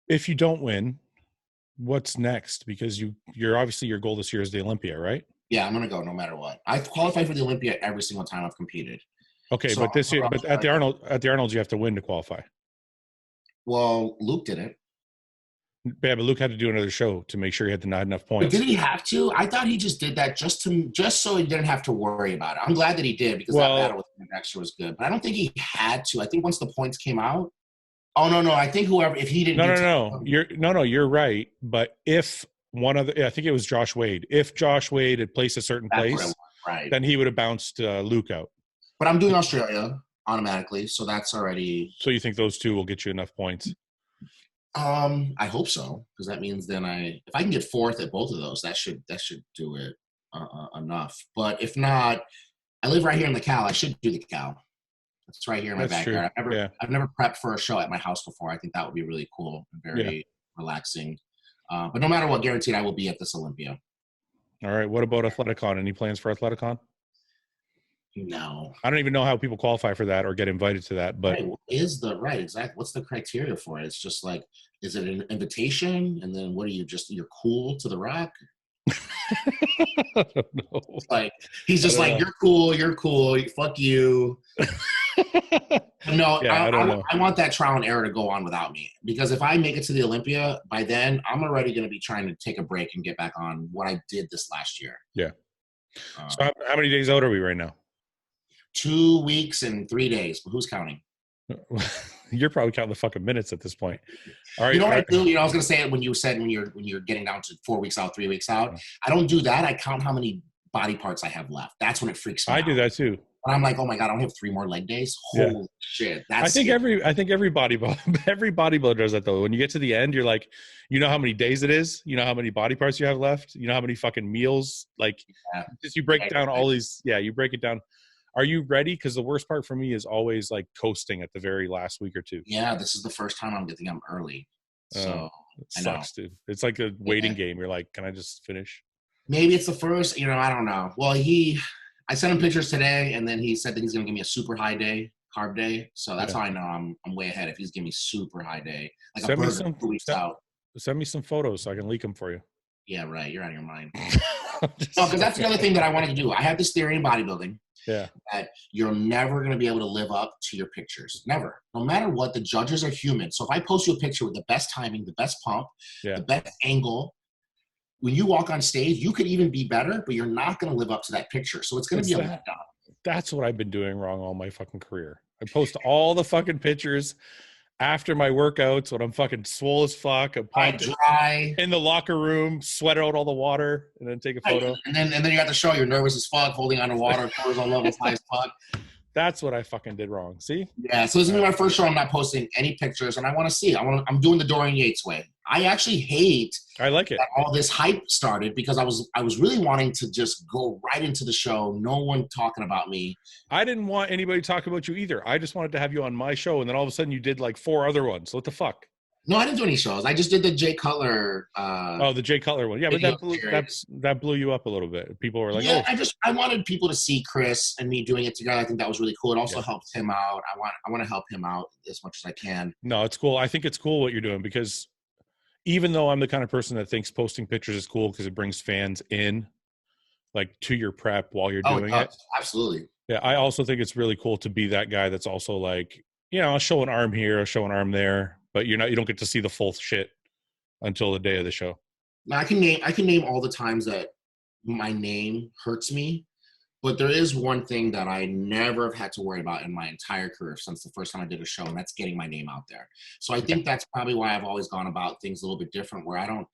If you don't win, what's next? Because you're obviously, your goal this year is the Olympia, right? Yeah, I'm going to go no matter what. I've qualified for the Olympia every single time I've competed. Okay, so but this year, but at the Arnold, you have to win to qualify. Well, Luke didn't. Yeah, but Luke had to do another show to make sure he had not enough points. But did he have to? I thought he just did that just so he didn't have to worry about it. I'm glad that he did, because that battle with him extra was good. But I don't think he had to. I think once the points came out. Oh no! I think if he didn't. No. You're right. But if I think it was Josh Wade. If Josh Wade had placed a certain place, then he would have bounced Luke out. But I'm doing Australia automatically, so that's already. So you think those 2 will get you enough points? I hope so, because that means then if I can get 4th at both of those, that should do it enough. But if not, I live right here in the Cal. I should do the Cal. It's right here in my backyard. I've never prepped for a show at my house before. I think that would be really cool and very relaxing. But no matter what, guaranteed I will be at this Olympia. All right. What about Athleticon? Any plans for Athleticon? No. I don't even know how people qualify for that or get invited to that. But exactly. What's the criteria for it? It's just like, is it an invitation? And then what are you, you're cool to The Rock? I don't know. Like, he's just like, you're cool, fuck you. No, I want that trial and error to go on without me, because if I make it to the Olympia, by then I'm already going to be trying to take a break and get back on what I did this last year. Yeah. So how many days out are we right now? 2 weeks and 3 days, but who's counting? You're probably counting the fucking minutes at this point. All right. You know what I do? I was going to say it when you said when you're getting down to 4 weeks out, 3 weeks out. I don't do that. I count how many body parts I have left. That's when it freaks me out. I do that too. And I'm like, oh my God, I don't have 3 more leg days. Holy shit! I think every bodybuilder does that though. When you get to the end, you're like, you know how many days it is. You know how many body parts you have left. You know how many fucking meals. Like, just you break down all these. Yeah, you break it down. Are you ready? Because the worst part for me is always like coasting at the very last week or two. Yeah, this is the first time I'm getting them early. So it sucks, dude. It's like a waiting game. You're like, can I just finish? Maybe it's the first, I don't know. Well, I sent him pictures today, and then he said that he's going to give me a super high day, carb day. So that's how I know I'm way ahead if he's giving me super high day. Like send me some 2 weeks out. Send me some photos so I can leak them for you. Yeah, right. You're out of your mind. No, because that's the other thing that I wanted to do. I have this theory in bodybuilding. Yeah. That you're never going to be able to live up to your pictures. Never. No matter what, the judges are human. So if I post you a picture with the best timing, the best pump, the best angle, when you walk on stage, you could even be better, but you're not going to live up to that picture. So it's going to be a letdown. That's what I've been doing wrong all my fucking career. I post all the fucking pictures after my workouts when I'm fucking swole as fuck. I'm dry in the locker room, sweat out all the water, and then take a photo. And then you got to show you're nervous as fuck, holding on to water, cortisol levels high as fuck. That's what I fucking did wrong. See? Yeah. So this is my first show. I'm not posting any pictures, and I want to see. I'm doing the Dorian Yates way. I actually hate. I like it. That all this hype started because I was really wanting to just go right into the show. No one talking about me. I didn't want anybody talking about you either. I just wanted to have you on my show, and then all of a sudden you did like 4 other ones. What the fuck? No, I didn't do any shows. I just did the Jay Cutler. The Jay Cutler one. Yeah, but that blew you up a little bit. People were like, yeah, I wanted people to see Chris and me doing it together. I think that was really cool. It also helped him out. I want to help him out as much as I can. No, it's cool. I think it's cool what you're doing because even though I'm the kind of person that thinks posting pictures is cool because it brings fans in, like to your prep while you're doing it. Absolutely. Yeah, I also think it's really cool to be that guy that's also like, I'll show an arm here, I'll show an arm there. But you don't get to see the full shit until the day of the show. Now I can name all the times that my name hurts me, but there is one thing that I never have had to worry about in my entire career since the first time I did a show, and that's getting my name out there. So I think that's probably why I've always gone about things a little bit different, where I don't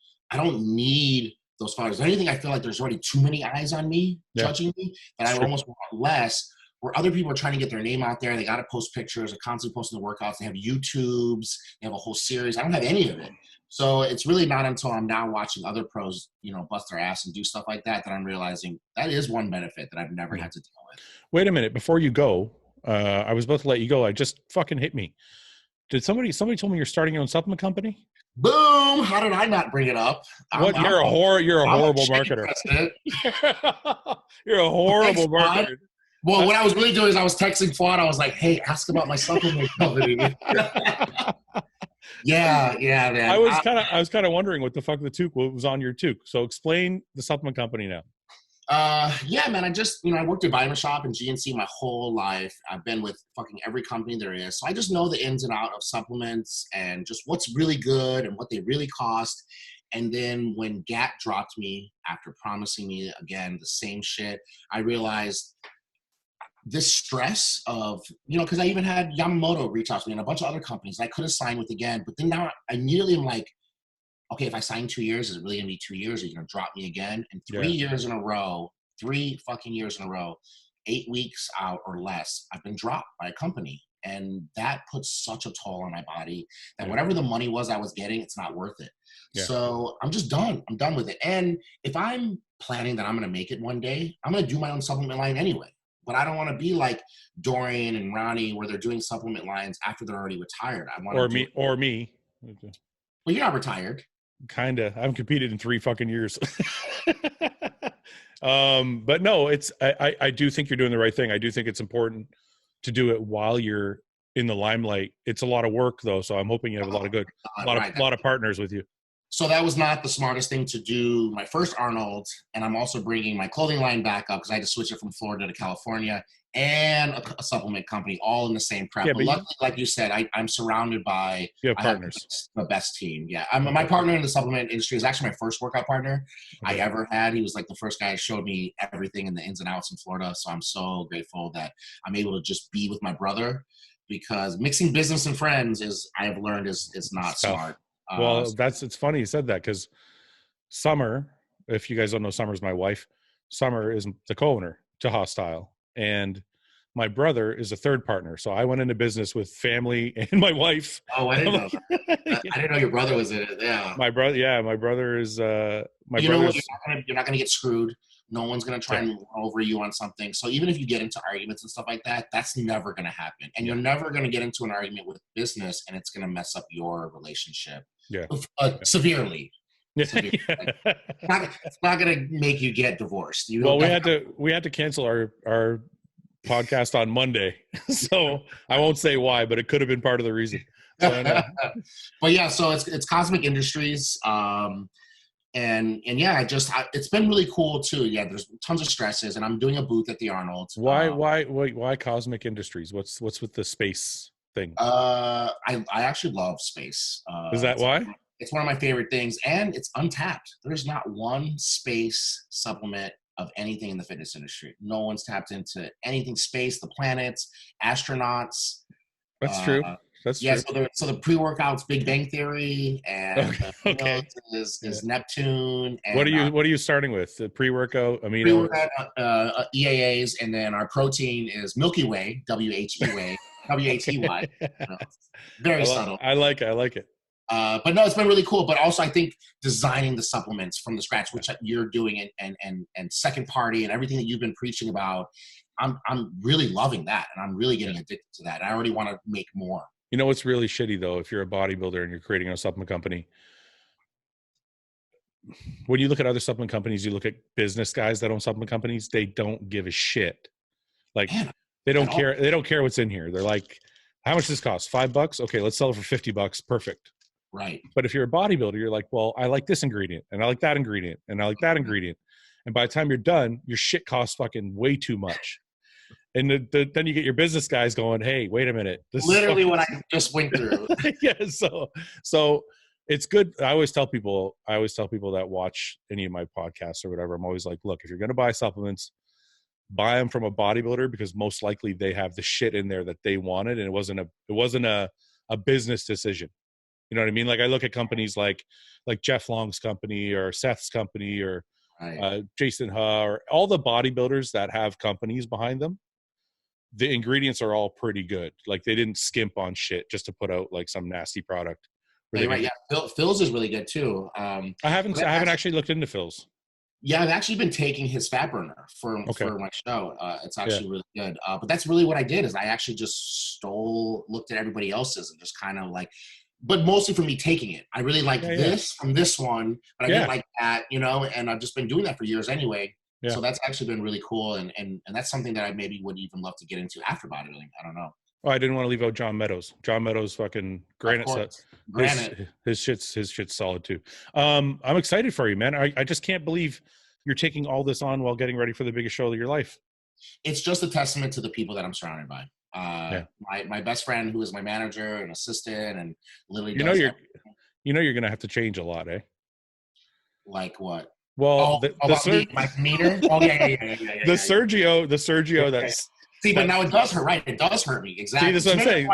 need those followers. Anything I feel like there's already too many eyes on me judging me, that I almost want less. Where other people are trying to get their name out there, they got to post pictures, they're constantly posting the workouts, they have YouTubes, they have a whole series. I don't have any of it. So it's really not until I'm now watching other pros, bust their ass and do stuff like that I'm realizing that is one benefit that I've never had to deal with. Wait a minute. Before you go, I was about to let you go. I just fucking hit me. Did somebody told me you're starting your own supplement company? Boom! How did I not bring it up? You're a horrible marketer. You're a horrible marketer. Well, what I was really doing is I was texting Fouad. I was like, hey, ask about my supplement company. Yeah, man. I was kind of wondering what the fuck what was on your toque. So explain the supplement company now. Yeah, man. I just, I worked at Vitamin Shop and GNC my whole life. I've been with fucking every company there is. So I just know the ins and outs of supplements and just what's really good and what they really cost. And then when Gap dropped me after promising me again the same shit, I realized this stress of, because I even had Yamamoto reach out to me and a bunch of other companies I could have signed with again. But then now I immediately am like, okay, if I sign 2 years, is it really going to be 2 years? Are you going to drop me again? And 3 years in a row, 3 fucking years in a row, 8 weeks out or less, I've been dropped by a company. And that puts such a toll on my body that whatever the money was I was getting, it's not worth it. Yeah. So I'm just done. I'm done with it. And if I'm planning that I'm going to make it one day, I'm going to do my own supplement line anyway. but I don't want to be like Dorian and Ronnie, where they're doing supplement lines after they're already retired. I want or me. Well, you're not retired. Kinda. I haven't competed in 3 fucking years. But no, I do think you're doing the right thing. I do think it's important to do it while you're in the limelight. It's a lot of work though, so I'm hoping you have a lot of partners with you. So that was not the smartest thing to do. My first Arnold, and I'm also bringing my clothing line back up because I had to switch it from Florida to California, and a supplement company all in the same prep. But luckily, like you said, I'm surrounded by partners. The best team. Yeah, my partner in the supplement industry is actually my first workout partner I ever had. He was like the first guy who showed me everything in the ins and outs in Florida. So I'm so grateful that I'm able to just be with my brother, because mixing business and friends I've learned is not smart. Well, it's funny you said that, because Summer, if you guys don't know, Summer's my wife. Summer is the co-owner to Hostile, and my brother is a third partner. So I went into business with family and my wife. Oh, I didn't know that. I didn't know your brother was in it. Yeah. My brother is you're not gonna get screwed. No one's going to try and run over you on something. So even if you get into arguments and stuff like that, that's never going to happen. And you're never going to get into an argument with business and it's going to mess up your relationship severely. It's not going to make you get divorced. We had to cancel our podcast on Monday. So I won't say why, but it could have been part of the reason. So but yeah, so it's Cosmic Industries. And yeah, it's been really cool too. Yeah, there's tons of stresses, and I'm doing a booth at the Arnold. Why Cosmic Industries? What's with the space thing? I actually love space. Is that why? It's one of my favorite things, and it's untapped. There's not one space supplement of anything in the fitness industry. No one's tapped into anything space, the planets, astronauts. That's true. That's true. So the pre-workouts, Big Bang Theory, and is Neptune. And, what are you starting with? The pre-workout, amino? Pre-workout, EAAs, and then our protein is Milky Way, WHEY, WHEY. Very subtle. I like it. But no, it's been really cool. But also, I think designing the supplements from the scratch, which you're doing, and Second Party, and everything that you've been preaching about, I'm really loving that, and I'm really getting addicted to that. I already want to make more. You know what's really shitty though, if you're a bodybuilder and you're creating a supplement company, when you look at other supplement companies, you look at business guys that own supplement companies, they don't give a shit. Like they don't care. They don't care what's in here. They're like, how much does this cost? $5? Okay, let's sell it for $50. Perfect. Right. But if you're a bodybuilder, you're like, well, I like this ingredient and I like that ingredient and I like that ingredient. And by the time you're done, your shit costs fucking way too much. And then you get your business guys going, hey, wait a minute. This literally what I just went through. Yeah. So it's good. I always tell people that watch any of my podcasts or whatever, I'm always like, look, if you're going to buy supplements, buy them from a bodybuilder, because most likely they have the shit in there that they wanted. And it wasn't a business decision. You know what I mean? Like I look at companies like Jeff Long's company or Seth's company or Jason Ha or all the bodybuilders that have companies behind them. The ingredients are all pretty good. Like they didn't skimp on shit just to put out like some nasty product. Right. Yeah. Phil's is really good too. I haven't actually looked into Phil's. Yeah, I've actually been taking his fat burner for my show. It's actually really good. But that's really what I did is I actually just looked at everybody else's and just kind of like, but mostly for me taking it. I really like this from this one, but I didn't like that, and I've just been doing that for years anyway. Yeah. So that's actually been really cool. And that's something that I maybe would even love to get into after bodybuilding. I don't know. Oh, I didn't want to leave out John Meadows. John Meadows fucking granite sets. His shit's solid too. I'm excited for you, man. I just can't believe you're taking all this on while getting ready for the biggest show of your life. It's just a testament to the people that I'm surrounded by. My best friend, who is my manager and assistant, and literally you're gonna have to change a lot, eh? Like what? Well, my meter. Oh yeah. The Sergio that's. See, but now it does hurt, right? It does hurt me. Exactly. See, that's what I'm saying.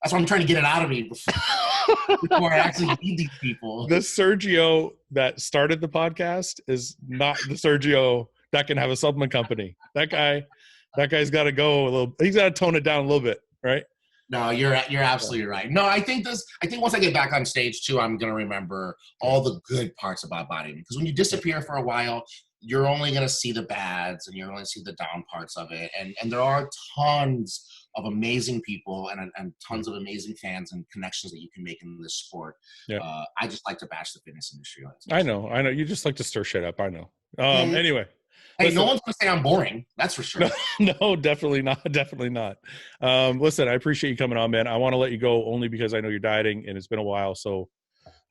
That's why I'm trying to get it out of me before I actually need these people. The Sergio that started the podcast is not the Sergio that can have a supplement company. That guy's got to go a little. He's got to tone it down a little bit, right? No, you're absolutely right. No, I think once I get back on stage too, I'm gonna remember all the good parts about bodybuilding. Because when you disappear for a while, you're only going to see the bads and you're only see the down parts of it. And there are tons of amazing people and tons of amazing fans and connections that you can make in this sport. Yeah. I just like to bash the fitness industry. I know. You just like to stir shit up. I know. Anyway. Hey, no one's going to say I'm boring. That's for sure. No, definitely not. Definitely not. Listen, I appreciate you coming on, man. I want to let you go only because I know you're dieting and it's been a while. So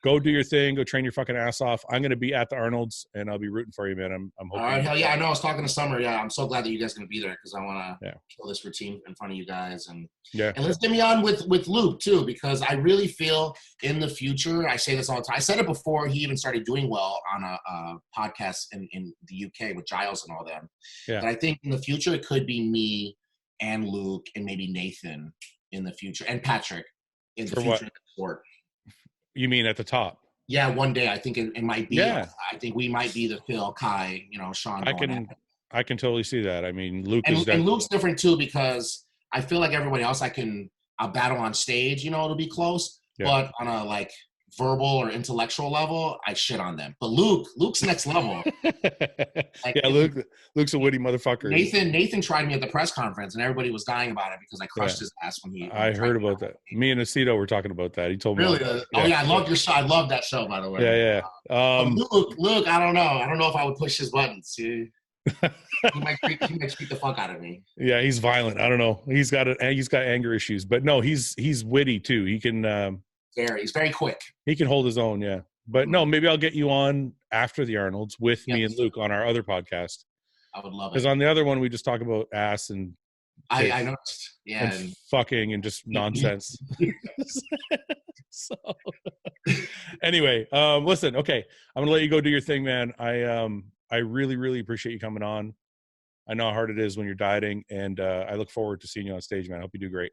go do your thing. Go train your fucking ass off. I'm going to be at the Arnold's and I'll be rooting for you, man. I'm hoping. All right. Hell yeah. I know I was talking to Summer. Yeah. I'm so glad that you guys are going to be there because I want to kill this routine in front of you guys. And let's get me on with Luke too, because I really feel in the future, I say this all the time. I said it before he even started doing well on a podcast in the UK with Giles and all them. Yeah. But I think in the future, it could be me and Luke and maybe Nathan in the future and Patrick in the future of the sport. You mean at the top? Yeah, one day I think it might be. Yeah. I think we might be the Phil, Kai, Shawn. I can totally see that. I mean, Luke and Luke's different too because I feel like everybody else I'll battle on stage, it'll be close. Yeah. But on a verbal or intellectual level, I shit on them. But Luke's next level. Luke's a witty motherfucker. Nathan tried me at the press conference, and everybody was dying about it because I crushed his ass when he. I heard about that. Me and Aceto were talking about that. He told me. Really? Oh yeah, I loved your show. I love that show, by the way. Yeah. Luke, I don't know. I don't know if I would push his buttons. He might treat the fuck out of me. Yeah, he's violent. I don't know. He's got anger issues, but no, he's witty too. He can. He's very quick. He can hold his own, yeah. But no, maybe I'll get you on after the Arnold's with me and Luke on our other podcast. I would love it. Because on the other one, we just talk about ass and I noticed. Yeah. And fucking and just nonsense. So anyway, listen, okay. I'm going to let you go do your thing, man. I really, really appreciate you coming on. I know how hard it is when you're dieting, and I look forward to seeing you on stage, man. I hope you do great.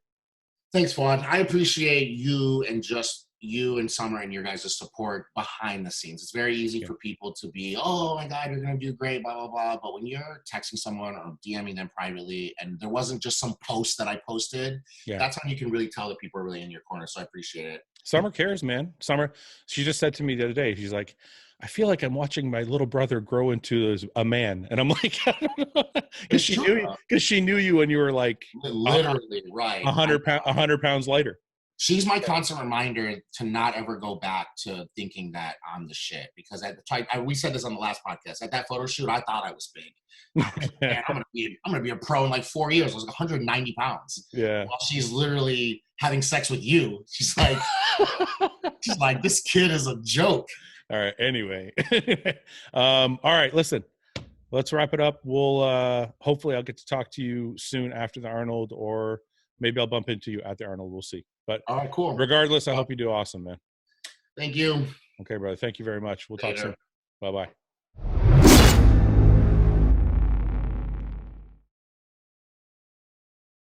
Thanks, Fouad. I appreciate you and just you and Summer and your guys' support behind the scenes. It's very easy for people to be, oh my God, you're going to do great, blah, blah, blah. But when you're texting someone or DMing them privately and there wasn't just some post that I posted, that's when you can really tell that people are really in your corner. So I appreciate it. Summer cares, man. Summer, she just said to me the other day, she's like, I feel like I'm watching my little brother grow into a man. And I'm like, I don't know. Because she knew you when you were like literally 100 pounds lighter. She's my constant reminder to not ever go back to thinking that I'm the shit. Because at the time, we said this on the last podcast. At that photo shoot, I thought I was big. Man, I'm gonna be a pro in like 4 years. I was like 190 pounds. Yeah. While she's literally having sex with you. She's like, this kid is a joke. All right. Anyway. All right. Listen, let's wrap it up. We'll hopefully I'll get to talk to you soon after the Arnold, or maybe I'll bump into you at the Arnold. We'll see. But all right, cool. Regardless, I hope you do awesome, man. Thank you. Okay, brother. Thank you very much. We'll talk soon. Bye-bye.